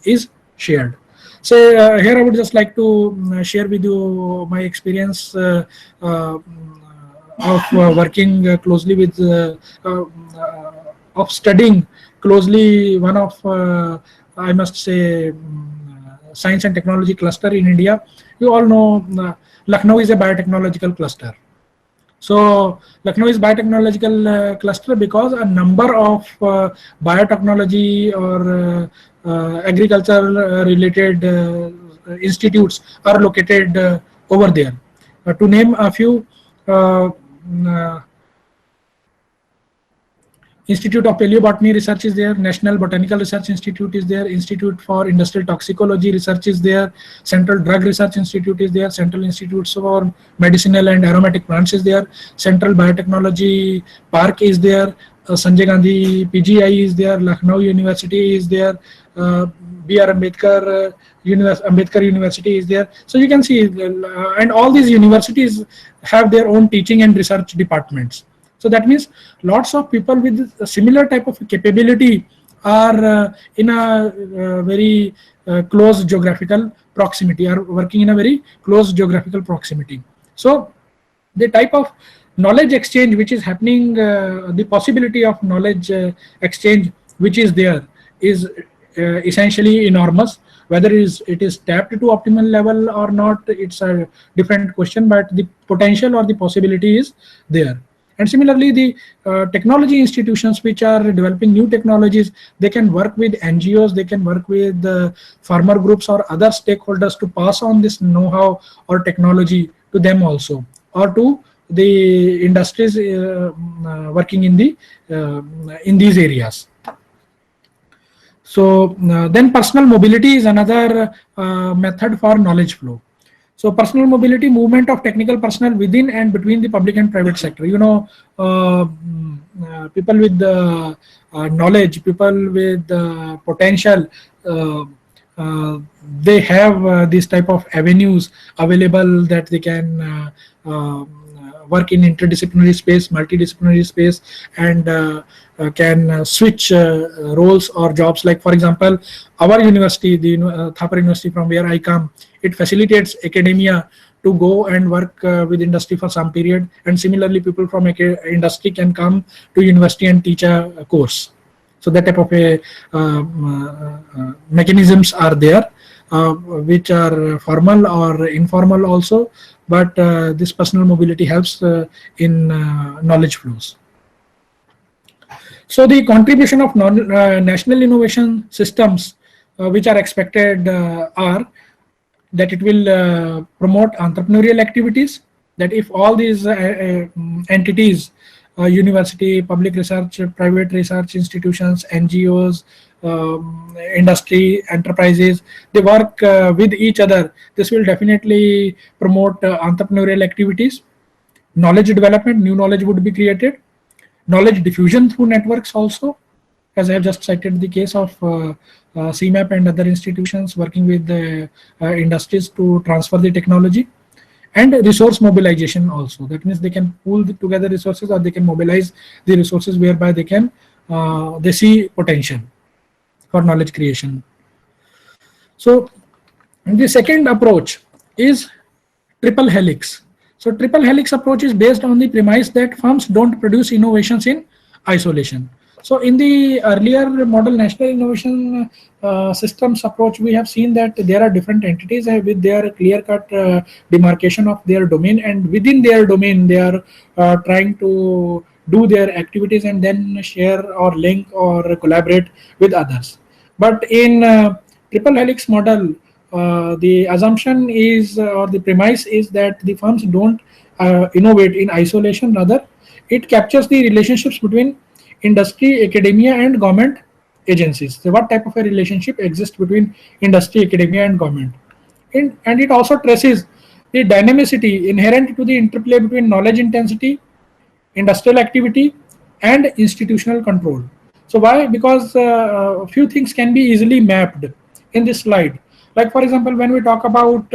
is shared. So here I would just like to share with you my experience of working closely with of studying closely one of I must say science and technology cluster in India, You all know Lucknow is a biotechnological cluster. So Lucknow is biotechnological cluster because a number of biotechnology or agriculture related institutes are located over there. To name a few, uh, Institute of Paleobotany Research is there, National Botanical Research Institute is there, Institute for Industrial Toxicology Research is there, Central Drug Research Institute is there, Central Institutes for Medicinal and Aromatic Plants is there, Central Biotechnology Park is there, Sanjay Gandhi PGI is there, Lucknow University is there, B.R. Ambedkar Ambedkar University is there. So you can see, and all these universities have their own teaching and research departments. So that means lots of people with a similar type of capability are in a very close geographical proximity, are working in a very close geographical proximity. So the type of knowledge exchange which is happening, the possibility of knowledge exchange which is there is essentially enormous. Whether it is tapped to optimal level or not, it's a different question, but the potential or the possibility is there. And similarly, the technology institutions which are developing new technologies, they can work with NGOs, they can work with farmer groups or other stakeholders to pass on this know-how or technology to them also, or to the industries working in these areas. So then personal mobility is another method for knowledge flow. So personal mobility, movement of technical personnel within and between the public and private sector. You know, people with knowledge, people with potential, uh, they have these type of avenues available that they can work in interdisciplinary space, multidisciplinary space, and can switch roles or jobs. Like for example, our university, the Thapar University from where I come, it facilitates academia to go and work with industry for some period, and similarly people from industry can come to university and teach a course. So that type of a mechanisms are there, which are formal or informal also, but this personal mobility helps in knowledge flows. So the contribution of national innovation systems which are expected are that it will promote entrepreneurial activities, that if all these entities, university, public research, private research institutions, NGOs, industry, enterprises, they work with each other, this will definitely promote entrepreneurial activities, knowledge development, new knowledge would be created, knowledge diffusion through networks also, as I have just cited the case of CMAP and other institutions working with the industries to transfer the technology, and resource mobilization also. That means they can pool together resources, or they can mobilize the resources whereby they can they see potential for knowledge creation. So the second approach is triple helix. So triple helix approach is based on the premise that firms don't produce innovations in isolation. So in the earlier model national innovation systems approach, we have seen that there are different entities with their clear-cut demarcation of their domain, and within their domain they are trying to do their activities and then share or link or collaborate with others. But in triple helix model, the assumption is or the premise is that the firms don't innovate in isolation. Rather, it captures the relationships between industry, academia, and government agencies. So what type of a relationship exists between industry, academia, and government? And it also traces the dynamicity inherent to the interplay between knowledge intensity, industrial activity, and institutional control. So why? Because a few things can be easily mapped in this slide. Like for example, when we talk about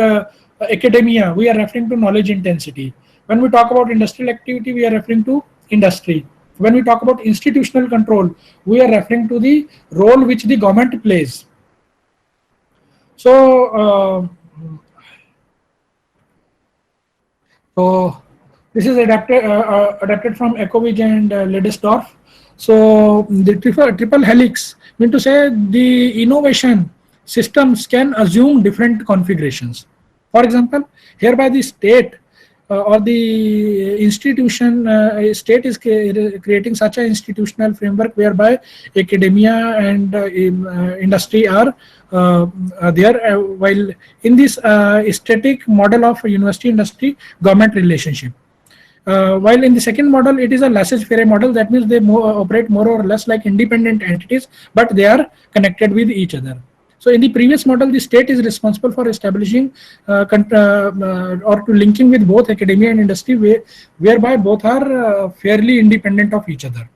academia, we are referring to knowledge intensity. When we talk about industrial activity, we are referring to industry. When we talk about institutional control, we are referring to the role which the government plays. So, this is adapted from Ecovij and Ledesdorf. So the triple helix mean to say the innovation systems can assume different configurations. For example, hereby the state or the institution, state is creating such an institutional framework whereby academia and industry are there, while in this static model of university industry government relationship. While in the second model, it is a laissez-faire model. That means they operate more or less like independent entities, but they are connected with each other. So in the previous model, the state is responsible for establishing or to linking with both academia and industry, whereby both are fairly independent of each other.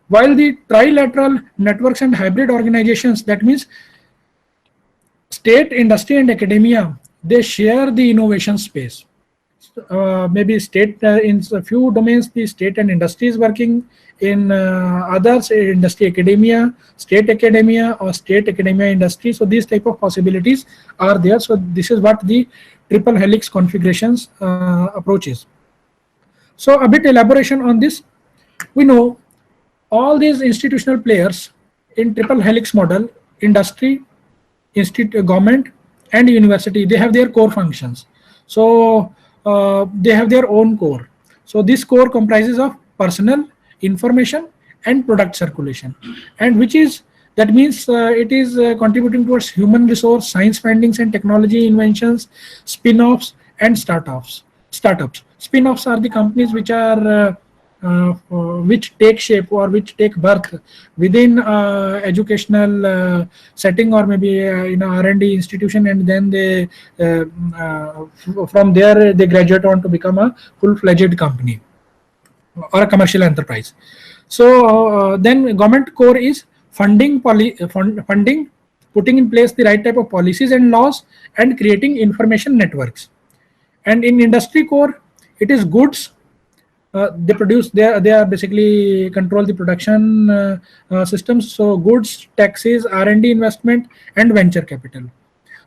While the trilateral networks and hybrid organizations, that means state, industry, and academia, they share the innovation space. Maybe state in a few domains, the state and industry is working, in others industry academia, state academia, or state academia industry. So these type of possibilities are there. So this is what the triple helix configurations approaches. So a bit elaboration on this. We know all these institutional players in triple helix model, industry, government, and university, they have their core functions. So they have their own core. So this core comprises of personnel, information, and product circulation, and which is, that means it is contributing towards human resource, science findings and technology inventions, spin-offs and startups. Spin-offs are the companies which are which take shape or which take birth within educational setting, or maybe in a R&D institution, and then they from there they graduate on to become a full-fledged company or a commercial enterprise. So then government core is funding, funding, putting in place the right type of policies and laws, and creating information networks. And in industry core, it is goods. They produce, they are basically control the production systems. So goods, taxes, R&D investment, and venture capital.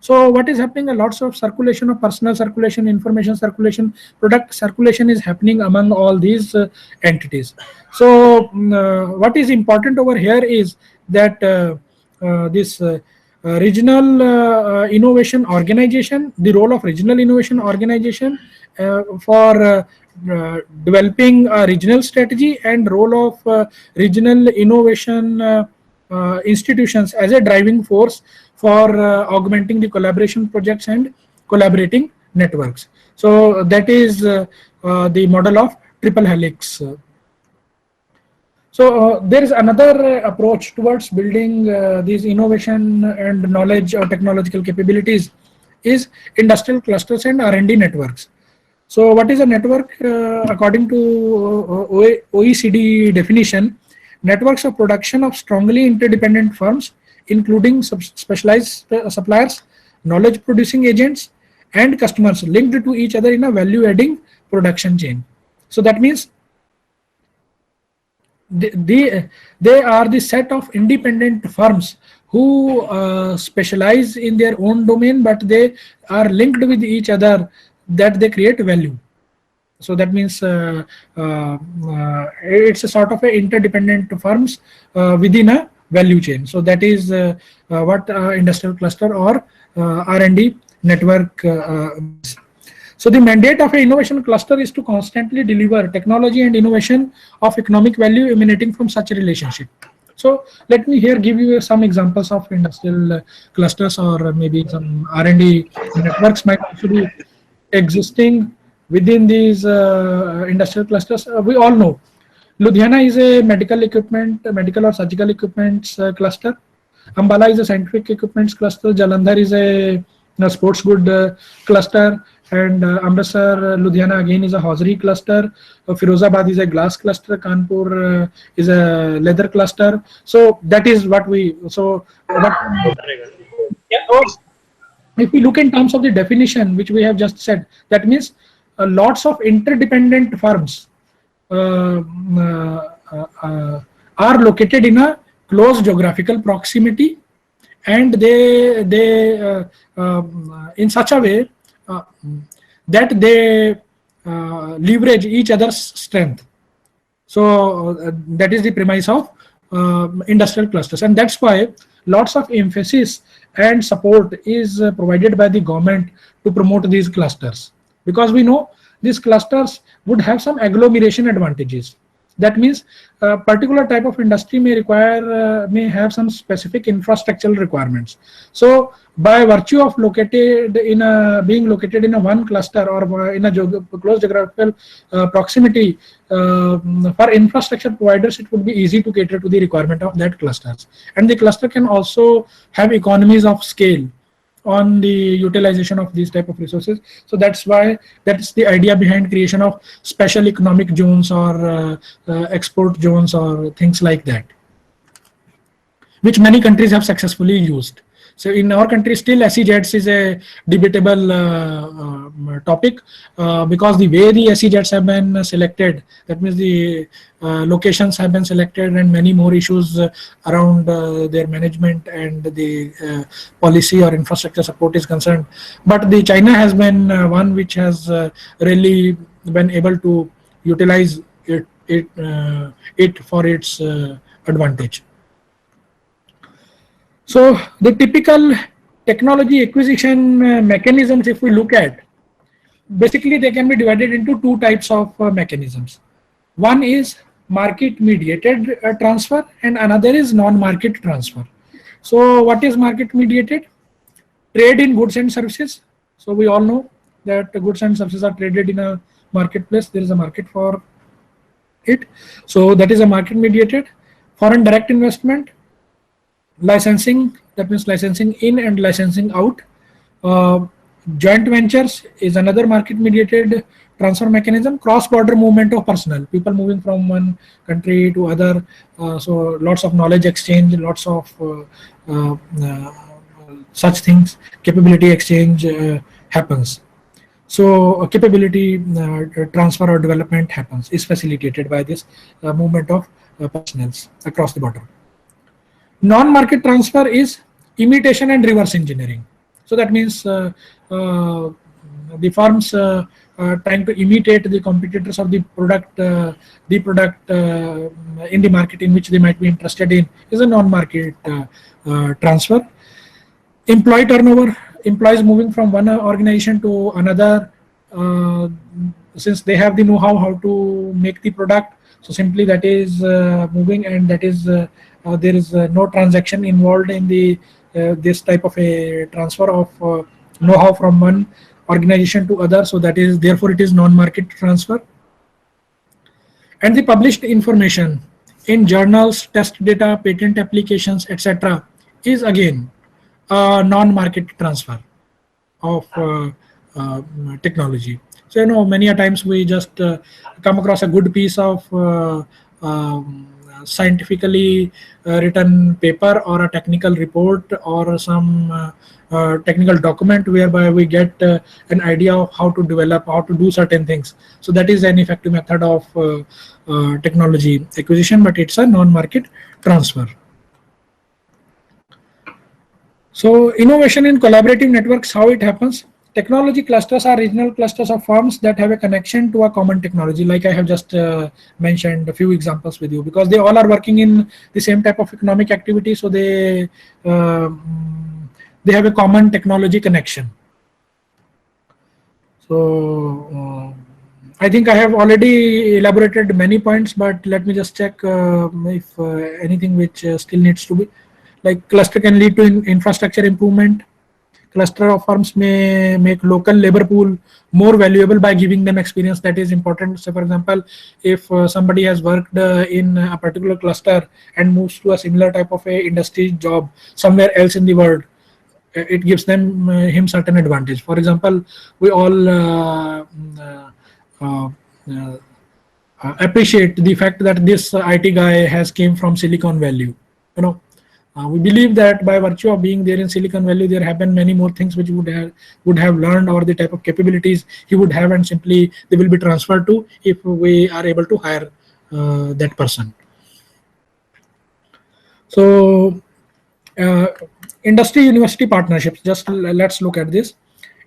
So what is happening? A lots of circulation of personal circulation, information circulation, product circulation is happening among all these entities. So what is important over here is that this regional innovation organization, the role of regional innovation organization for developing a regional strategy, and role of regional innovation institutions as a driving force for augmenting the collaboration projects and collaborating networks. So that is the model of triple helix. So there is another approach towards building these innovation and knowledge or technological capabilities, is industrial clusters and R&D networks. So what is a network? According to OECD definition, networks of production of strongly interdependent firms, including specialized suppliers, knowledge producing agents, and customers linked to each other in a value adding production chain. So that means they are the set of independent firms who specialize in their own domain, but they are linked with each other, that they create value. So that means it's a sort of a interdependent firms within a value chain. So that is what industrial cluster or R&D network is. So the mandate of an innovation cluster is to constantly deliver technology and innovation of economic value emanating from such a relationship. So let me here give you some examples of industrial clusters, or maybe some R&D networks might also be existing within these industrial clusters. We all know Ludhiana is a medical or surgical equipments cluster. Ambala is a scientific equipments cluster. Jalandhar is a sports good cluster. And Amritsar, Ludhiana again is a hosiery cluster. Firozabad is a glass cluster. Kanpur is a leather cluster. So that is what we. So what, yeah, if we look in terms of the definition which we have just said, that means lots of interdependent firms are located in a close geographical proximity, and they in such a way that they leverage each other's strength. So that is the premise of industrial clusters, and that's why lots of emphasis and support is provided by the government to promote these clusters, because we know these clusters would have some agglomeration advantages. That means a particular type of industry may require may have some specific infrastructural requirements. So by virtue of located in a being located in a one cluster or in a close geographical proximity, for infrastructure providers it would be easy to cater to the requirement of that clusters, and the cluster can also have economies of scale on the utilization of these type of resources. So that's why that's the idea behind creation of special economic zones or export zones or things like that, which many countries have successfully used. So in our country, still SEZs is a debatable topic, because the way the SEZs have been selected, that means the locations have been selected, and many more issues around their management and the policy or infrastructure support is concerned. But the China has been one which has really been able to utilize it for its advantage. So the typical technology acquisition mechanisms, if we look at, basically they can be divided into two types of mechanisms. One is market mediated transfer, and another is non-market transfer. So what is market mediated? Trade in goods and services. So we all know that goods and services are traded in a marketplace. There is a market for it. So that is a market mediated. Foreign direct investment. Licensing, that means licensing in and licensing out. Joint ventures is another market mediated transfer mechanism. Cross border movement of personnel, people moving from one country to other, so lots of knowledge exchange, lots of such things, capability exchange happens. So capability transfer or development happens, is facilitated by this movement of personnel across the border. Non-market transfer is imitation and reverse engineering. So that means the firms trying to imitate the competitors of the product in the market in which they might be interested in, is a non-market transfer. Employee turnover, employees moving from one organization to another, since they have the know-how how to make the product. So simply that is moving, and that is there is no transaction involved in the this type of a transfer of know-how from one organization to other. So that is, therefore it is non-market transfer. And the published information in journals, test data, patent applications, etc. is again a non-market transfer of technology. So many a times we just come across a good piece of scientifically written paper or a technical report or some technical document whereby we get an idea of how to develop, how to do certain things. So that is an effective method of technology acquisition, but it's a non-market transfer. So innovation in collaborative networks, how it happens? Technology clusters are regional clusters of firms that have a connection to a common technology, like I have just mentioned a few examples with you, because they all are working in the same type of economic activity, so they have a common technology connection. So I think I have already elaborated many points, but let me just check if anything which still needs to be, like cluster can lead to infrastructure improvement. Cluster of firms may make local labor pool more valuable by giving them experience that is important. So for example, if somebody has worked in a particular cluster and moves to a similar type of a industry job somewhere else in the world, it gives them him certain advantage. For example, we all appreciate the fact that this IT guy has came from Silicon Valley. We believe that by virtue of being there in Silicon Valley, there have been many more things which would have learned, or the type of capabilities he would have, and simply they will be transferred to if we are able to hire that person. So industry university partnerships, just let's look at this.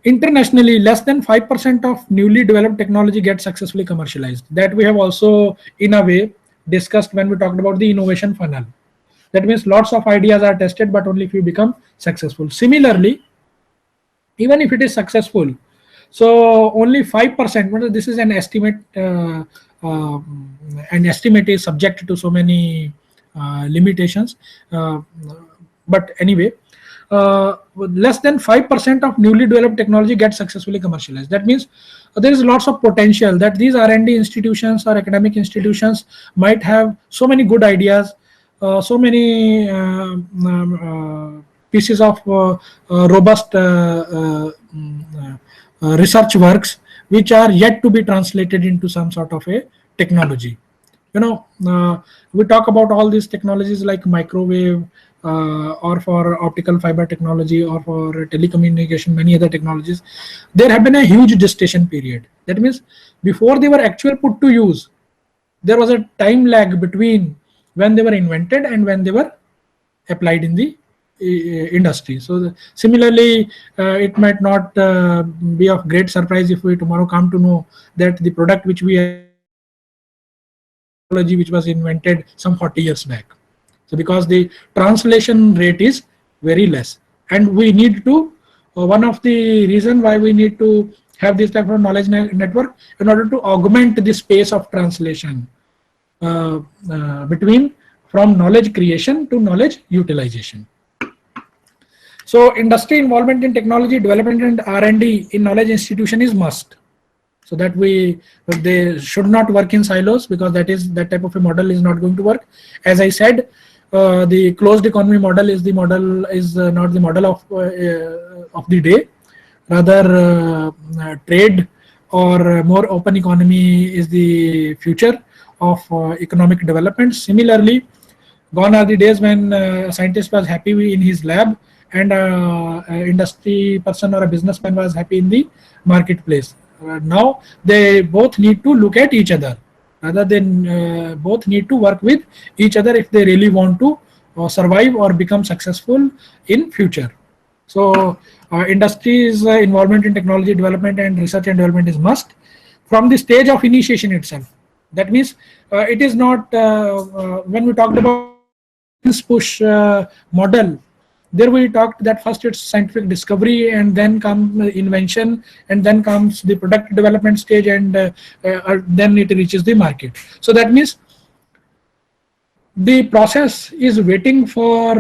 Internationally, less than 5% of newly developed technology gets successfully commercialized. That we have also in a way discussed when we talked about the innovation funnel. That means lots of ideas are tested, but only few become successful. Similarly, even if it is successful, so only 5%, this is an estimate, an estimate is subject to so many limitations, but anyway, less than 5% of newly developed technology gets successfully commercialized. That means there is lots of potential that these R&D institutions or academic institutions might have so many good ideas, so many pieces of robust research works which are yet to be translated into some sort of a technology. We talk about all these technologies like microwave, or for optical fiber technology, or for telecommunication, many other technologies. There have been a huge gestation period. That means before they were actually put to use, there was a time lag between when they were invented and when they were applied in the industry. So similarly, it might not be of great surprise if we tomorrow come to know that the product which we are using is a technology which was invented some 40 years back. So because the translation rate is very less, and we need to, one of the reason why we need to have this type of knowledge network in order to augment the space of translation between from knowledge creation to knowledge utilization. So industry involvement in technology development and R&D in knowledge institution is must. So that they should not work in silos, because that type of a model is not going to work. As I said, the closed economy model is not the model of the day. Rather, trade or more open economy is the future of economic development. Similarly, gone are the days when a scientist was happy in his lab and an industry person or a businessman was happy in the marketplace. Now they both need to look at each other, rather than both need to work with each other if they really want to survive or become successful in future. So industry's involvement in technology development and research and development is must from the stage of initiation itself. That means it is not, when we talked about science push model, there we talked that first it's scientific discovery, and then comes invention, and then comes the product development stage, and then it reaches the market. So that means the process is waiting for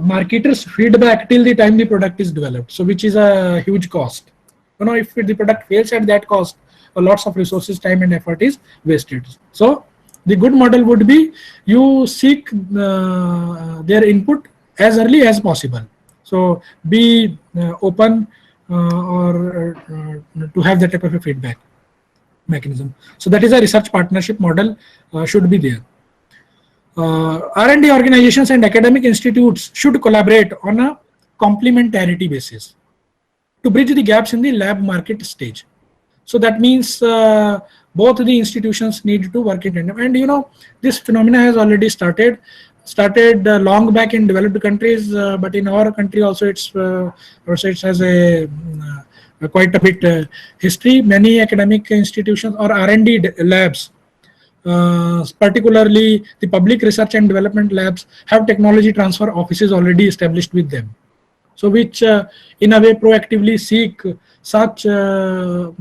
marketers feedback till the time the product is developed, so which is a huge cost. If the product fails at that cost, lots of resources, time and effort is wasted. So the good model would be you seek their input as early as possible. So be open or to have that type of a feedback mechanism. So that is a research partnership model should be there. R&D organizations and academic institutes should collaborate on a complementarity basis to bridge the gaps in the lab market stage. So that means both the institutions need to work in tandem. And this phenomena has already started long back in developed countries, but in our country also it has a quite a bit history. Many academic institutions or R&D labs, particularly the public research and development labs, have technology transfer offices already established with them. So which in a way proactively seek such I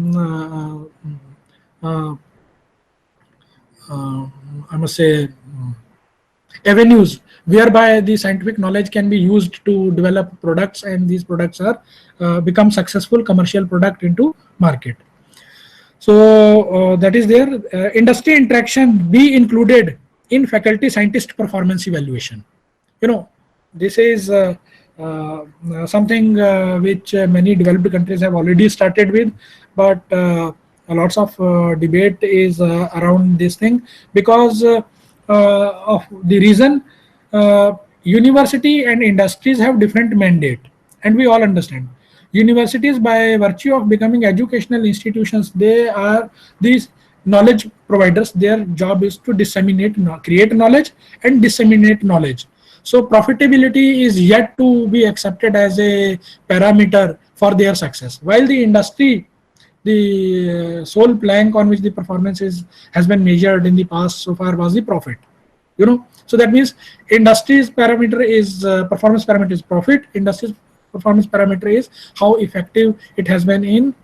must say avenues whereby the scientific knowledge can be used to develop products, and these products are become successful commercial product into market. So that is there. Industry interaction be included in faculty scientist performance evaluation. This is something which many developed countries have already started with, but lots of debate is around this thing, because of the reason university and industries have different mandate, and we all understand universities, by virtue of becoming educational institutions, they are these knowledge providers. Their job is to create knowledge and disseminate knowledge. So profitability is yet to be accepted as a parameter for their success, while the industry, the sole plank on which the performance has been measured in the past so far was the profit. So that means industry's parameter is performance parameter is profit. Industry's performance parameter is how effective it has been in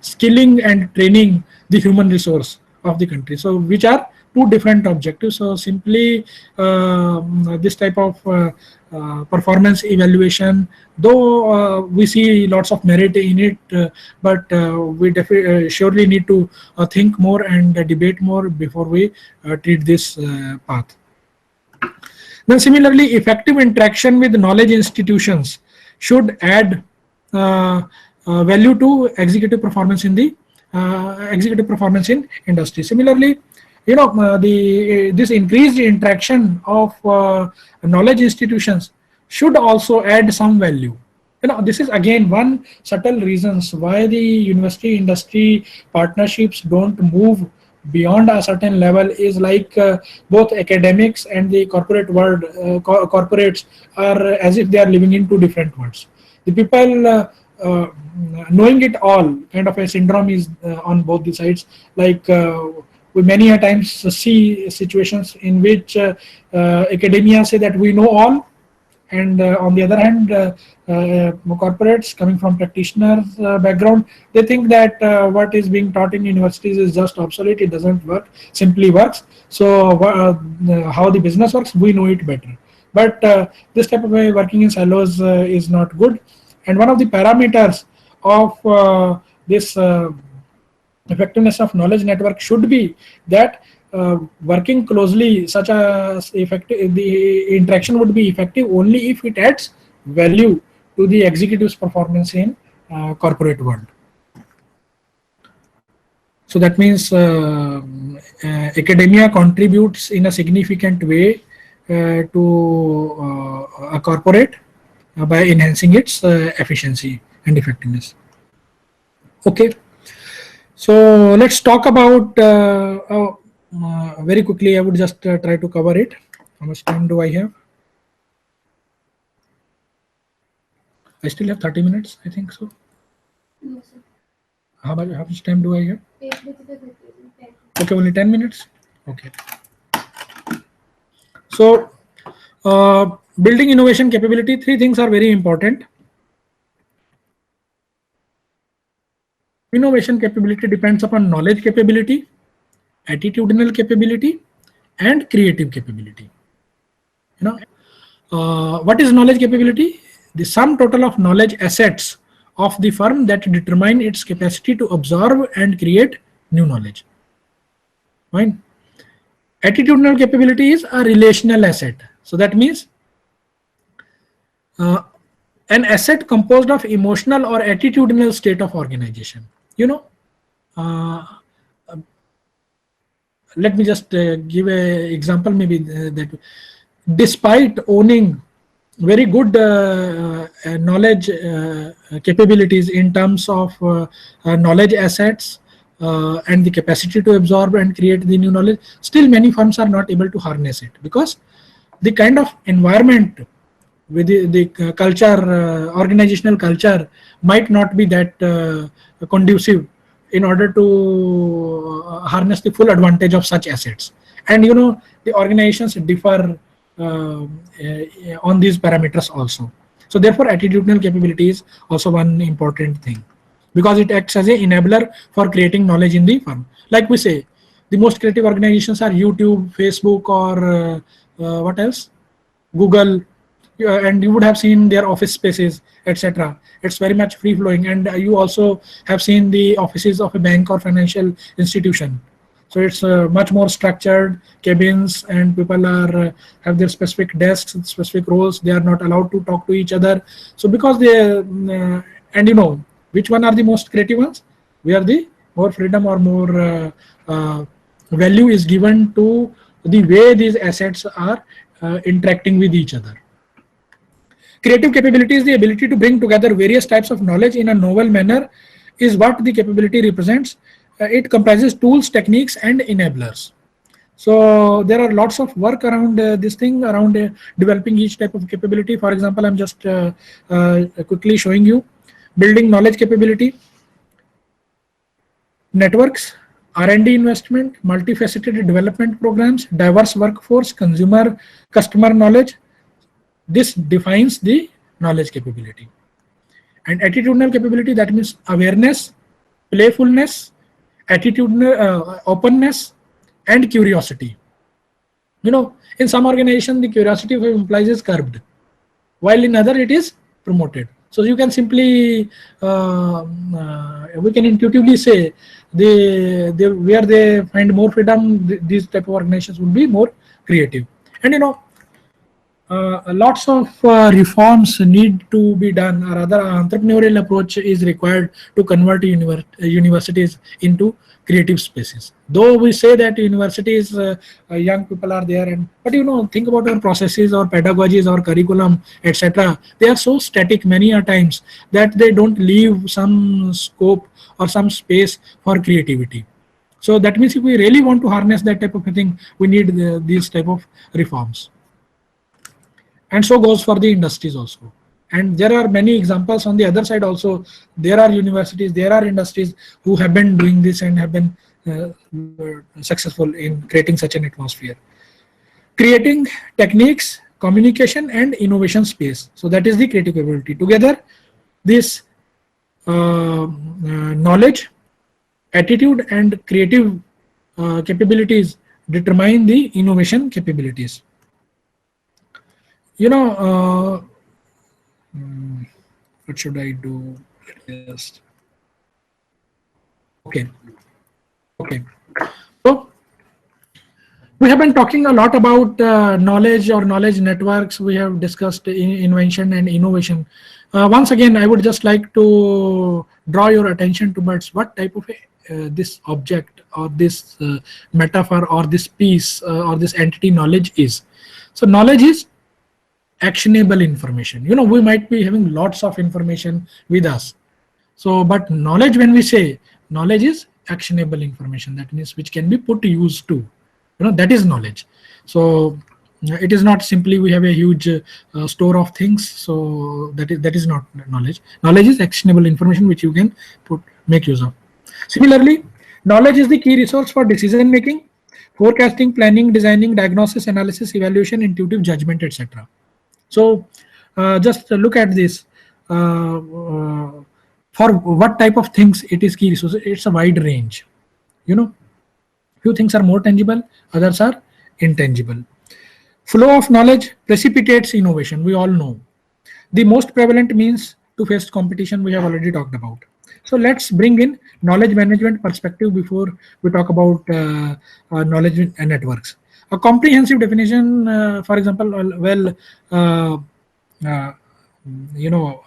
skilling and training the human resource of the country. So which are two different objectives. So simply this type of performance evaluation, though we see lots of merit in it, but we surely need to think more and debate more before we treat this path. Then similarly, effective interaction with knowledge institutions should add value to executive performance in the executive performance in industry. Similarly, the this increased interaction of knowledge institutions should also add some value. This is again one subtle reasons why the university industry partnerships don't move beyond a certain level is like both academics and the corporate world, corporates are as if they are living in two different worlds. The people knowing it all kind of a syndrome is on both the sides. Like we many a times see situations in which academia say that we know all, and on the other hand, corporates coming from practitioners background, they think that what is being taught in universities is just obsolete, it doesn't work, simply works. So how the business works, we know it better. But this type of way working in silos is not good. And one of the parameters of this effectiveness of knowledge network should be that working closely, such as effective, the interaction would be effective only if it adds value to the executive's performance in corporate world. So that means academia contributes in a significant way to a corporate by enhancing its efficiency and effectiveness. Okay, so let's talk about very quickly. I would just try to cover it. How much time do I have? I still have 30 minutes, I think so. No, sir. How much time do I have? Okay, only 10 minutes. Okay. So building innovation capability, three things are very important. Innovation capability depends upon knowledge capability, attitudinal capability, and creative capability. What is knowledge capability? The sum total of knowledge assets of the firm that determine its capacity to absorb and create new knowledge. Fine. Attitudinal capability is a relational asset. So that means an asset composed of emotional or attitudinal state of organization. Let me just give an example, maybe that despite owning very good knowledge capabilities in terms of knowledge assets and the capacity to absorb and create the new knowledge, still many firms are not able to harness it, because the kind of environment with the culture, organizational culture might not be that conducive in order to harness the full advantage of such assets. And the organizations differ on these parameters also. So therefore attitudinal capability is also one important thing, because it acts as an enabler for creating knowledge in the firm. Like we say, the most creative organizations are YouTube, Facebook, or what else? Google. And you would have seen their office spaces, etc. It's very much free flowing, and you also have seen the offices of a bank or financial institution. So it's much more structured cabins, and people are have their specific desks, specific roles. They are not allowed to talk to each other. So because they and which one are the most creative ones? Where the more freedom or more value is given to the way these assets are interacting with each other. Creative capability is the ability to bring together various types of knowledge in a novel manner, is what the capability represents. It comprises tools, techniques, and enablers. So there are lots of work around this thing, around developing each type of capability. For example, I'm just quickly showing you building knowledge capability, networks, R&D investment, multifaceted development programs, diverse workforce, customer knowledge. This defines the knowledge capability. And attitudinal capability, that means awareness, playfulness, attitudinal openness, and curiosity. In some organization, the curiosity of employees is curbed, while in other it is promoted. So you can simply, we can intuitively say, where they find more freedom, these type of organizations will be more creative. And lots of reforms need to be done, or other entrepreneurial approach is required to convert universities into creative spaces. Though we say that universities, young people are there, but think about our processes, our pedagogies, our curriculum, etc. They are so static many a times that they don't leave some scope or some space for creativity. So that means if we really want to harness that type of thing, we need these type of reforms. And so goes for the industries also. And there are many examples on the other side also. There are universities, there are industries who have been doing this and have been successful in creating such an atmosphere. Creating techniques, communication, and innovation space. So that is the creative capability. Together, this knowledge, attitude, and creative capabilities determine the innovation capabilities. What should I do? Just okay. So we have been talking a lot about knowledge or knowledge networks. We have discussed invention and innovation. Once again, I would just like to draw your attention towards what type of this object or this metaphor or this piece or this entity knowledge is. So knowledge is actionable information. We might be having lots of information with us. So, but knowledge, when we say knowledge is actionable information, that means which can be put to use to. That is knowledge. So it is not simply we have a huge store of things. So that is not knowledge. Knowledge is actionable information which you can make use of. Similarly, knowledge is the key resource for decision making, forecasting, planning, designing, diagnosis, analysis, evaluation, intuitive judgment, etc. So just look at this. For what type of things it is key resource? It's a wide range. Few things are more tangible, others are intangible. Flow of knowledge precipitates innovation. We all know. The most prevalent means to face competition we have already talked about. So let's bring in knowledge management perspective before we talk about knowledge and networks. A comprehensive definition, for example,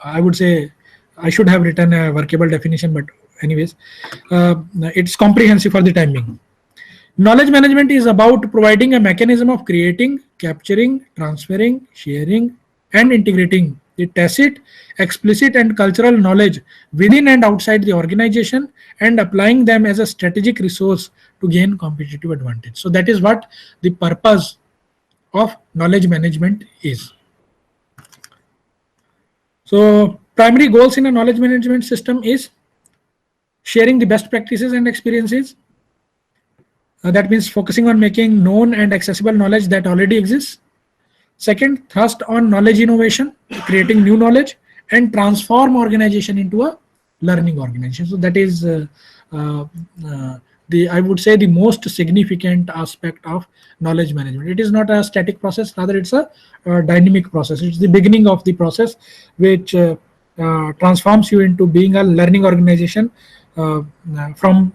I would say I should have written a workable definition, but anyways, it's comprehensive for the time being. Knowledge management is about providing a mechanism of creating, capturing, transferring, sharing, and integrating the tacit, explicit, and cultural knowledge within and outside the organization and applying them as a strategic resource to gain competitive advantage. So that is what the purpose of knowledge management is. So primary goals in a knowledge management system is sharing the best practices and experiences. That means focusing on making known and accessible knowledge that already exists. Second, thrust on knowledge innovation, creating new knowledge, and transform organization into a learning organization. So that is I would say the most significant aspect of knowledge management. It is not a static process, rather it's a dynamic process. It's the beginning of the process which transforms you into being a learning organization from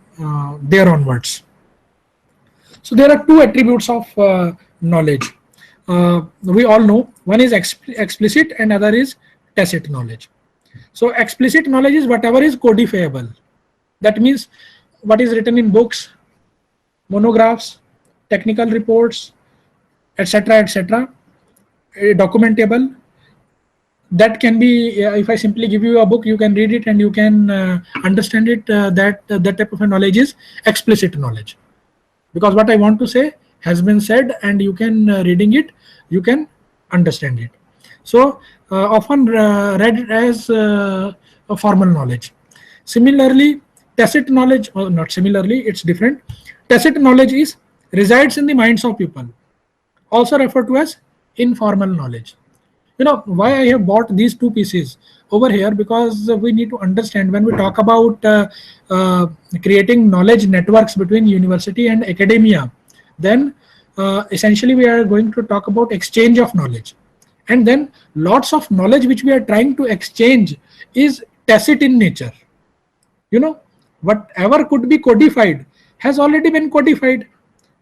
there onwards. So there are two attributes of knowledge. We all know one is explicit and other is tacit knowledge. So explicit knowledge is whatever is codifiable. That means what is written in books, monographs, technical reports, etc., etc., documentable. That can be, if I simply give you a book, you can read it and you can understand it. That type of a knowledge is explicit knowledge, because what I want to say has been said, and you can reading it, you can understand it. So often read as a formal knowledge. Similarly, Tacit knowledge, or not similarly, it's different. Tacit knowledge is resides in the minds of people, also referred to as informal knowledge. Why I have bought these two pieces over here, because we need to understand when we talk about uh, creating knowledge networks between university and academia, then essentially we are going to talk about exchange of knowledge, and then lots of knowledge which we are trying to exchange is tacit in nature. you know Whatever could be codified has already been codified.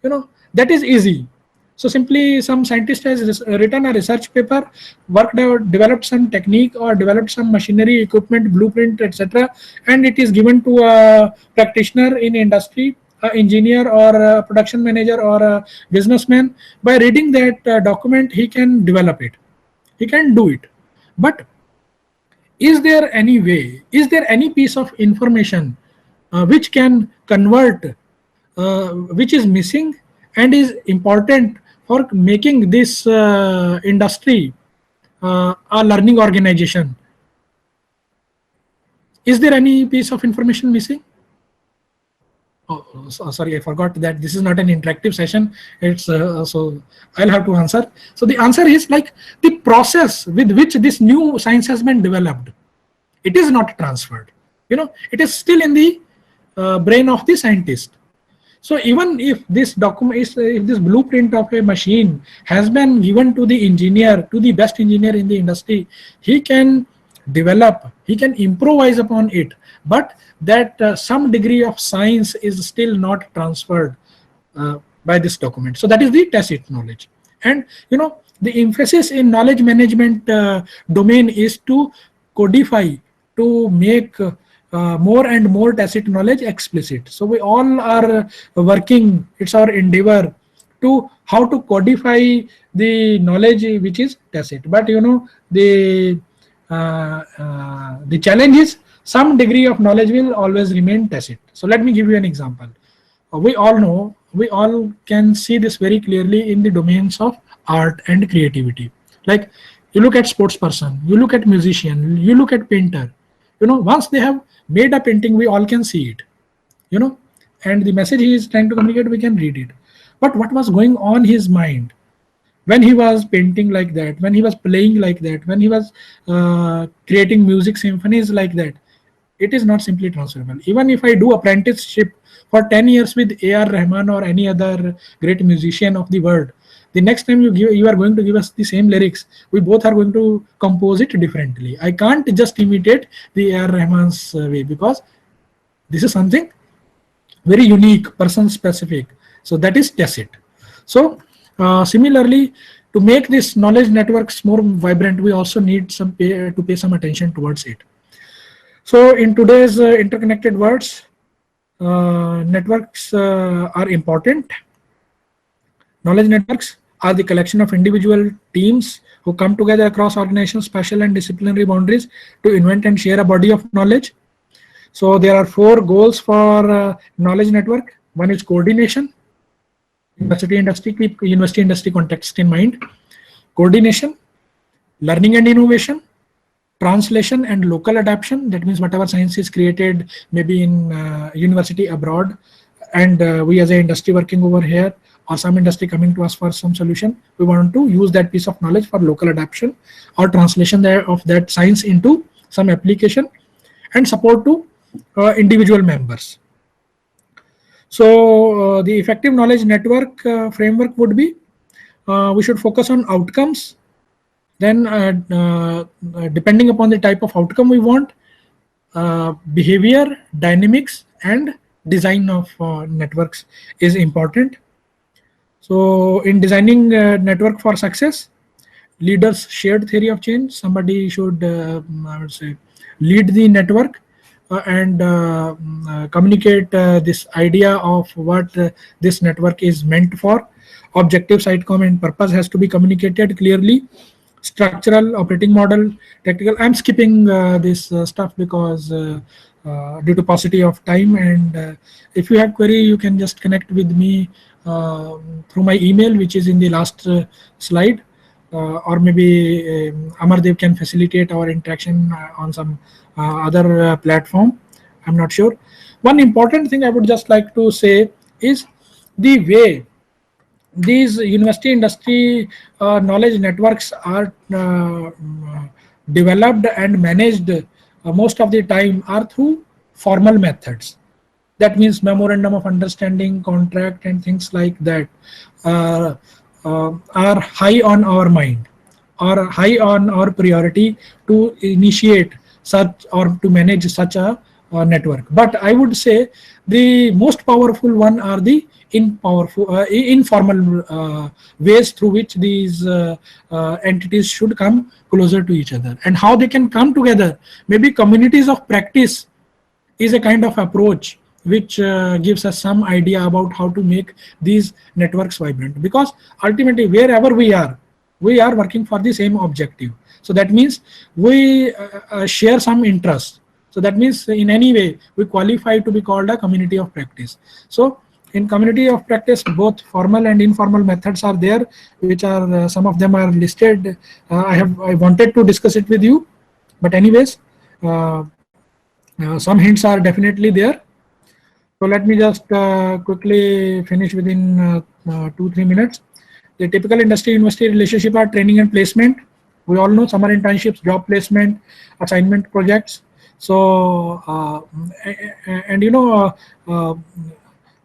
That is easy. So simply some scientist has written a research paper, worked out, developed some technique or developed some machinery, equipment, blueprint, etc., and it is given to a practitioner in industry, a engineer or a production manager or a businessman. By reading that document, he can develop it, he can do it. But is there any way, is there any piece of information which can convert, which is missing and is important for making this industry a learning organization? Is there any piece of information missing? Sorry, I forgot that this is not an interactive session. It's so I'll have to answer. So the answer is like the process with which this new science has been developed. It is not transferred. It is still in the brain of the scientist. So even if this document is, if this blueprint of a machine has been given to the engineer, to the best engineer in the industry, he can develop, he can improvise upon it, but that some degree of science is still not transferred by this document. So that is the tacit knowledge. And the emphasis in knowledge management domain is to codify, to make more and more tacit knowledge explicit. So we all are working, it's our endeavor to how to codify the knowledge which is tacit. But the challenge is some degree of knowledge will always remain tacit. So let me give you an example. We all know, we all can see this very clearly in the domains of art and creativity. Like you look at sports person, you look at musician, you look at painter. Once they have made a painting, we all can see it. And the message he is trying to communicate, we can read it. But what was going on his mind when he was painting like that, when he was playing like that, when he was creating music symphonies like that, it is not simply transferable. Even if I do apprenticeship for 10 years with A.R. Rahman or any other great musician of the world, the next time you are going to give us the same lyrics, we both are going to compose it differently. I can't just imitate the A.R. Rahman's way, because this is something very unique, person specific. So that is tacit. So similarly, to make this knowledge networks more vibrant, we also need to pay some attention towards it. So in today's interconnected worlds, networks are important. Knowledge networks are the collection of individual teams who come together across organizational, special and disciplinary boundaries to invent and share a body of knowledge. So there are 4 goals for knowledge network. One is coordination. University industry, keep university industry context in mind. Coordination, learning and innovation, translation and local adaptation. That means whatever science is created maybe in university abroad, and we as an industry working over here, or some industry coming to us for some solution, we want to use that piece of knowledge for local adaptation or translation of that science into some application, and support to individual members. So the effective knowledge network framework would be, we should focus on outcomes. Then depending upon the type of outcome we want, behavior, dynamics and design of networks is important. So in designing network for success, leaders shared theory of change. Somebody should, I would say, lead the network and communicate this idea of what this network is meant for. Objectives, outcome and purpose has to be communicated clearly. Structural, operating model, technical. I'm skipping this stuff because due to paucity of time, and if you have query, you can just connect with me through my email, which is in the last slide, or maybe Amardev can facilitate our interaction on some other platform. I'm not sure. One important thing I would just like to say is the way these university industry knowledge networks are developed and managed most of the time are through formal methods. That means memorandum of understanding, contract, and things like that uh, are high on our mind or high on our priority to initiate such or to manage such a network. But I would say the most powerful one are the informal ways through which these entities should come closer to each other, and how they can come together. Maybe communities of practice is a kind of approach which gives us some idea about how to make these networks vibrant, because ultimately wherever we are working for the same objective. So that means we share some interest. So that means in any way we qualify to be called a community of practice. So in community of practice, both formal and informal methods are there, which are some of them are listed. I wanted to discuss it with you, but anyways, uh, some hints are definitely there. So let me just quickly finish within 2-3 minutes. The typical industry university relationship are training and placement. We all know summer internships, job placement, assignment projects. So and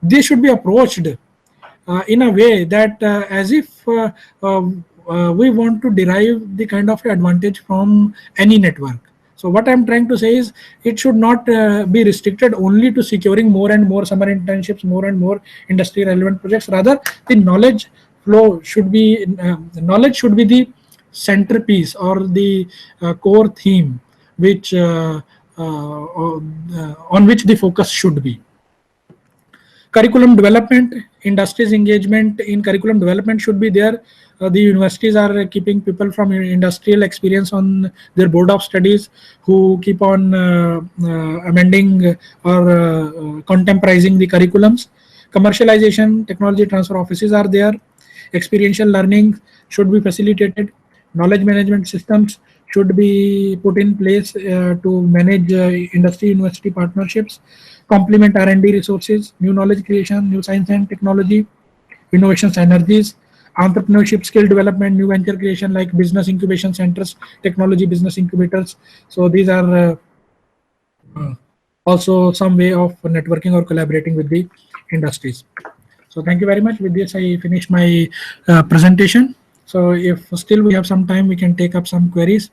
they should be approached in a way that as if we want to derive the kind of advantage from any network. So what I'm trying to say is it should not be restricted only to securing more and more summer internships, more and more industry relevant projects. Rather, the knowledge flow should be knowledge should be the centerpiece or the core theme which on which the focus should be. Curriculum development, industries engagement in curriculum development should be there. The universities are keeping people from industrial experience on their board of studies, who keep on amending or contemporizing the curriculums. Commercialization, technology transfer offices are there. Experiential learning should be facilitated. Knowledge management systems should be put in place to manage industry university partnerships. Complement R&D resources, new knowledge creation, new science and technology, innovation synergies, entrepreneurship, skill development, new venture creation like business incubation centers, technology business incubators. So these are uh, also some way of networking or collaborating with the industries. So thank you very much. With this, I finish my presentation. So if still we have some time, we can take up some queries.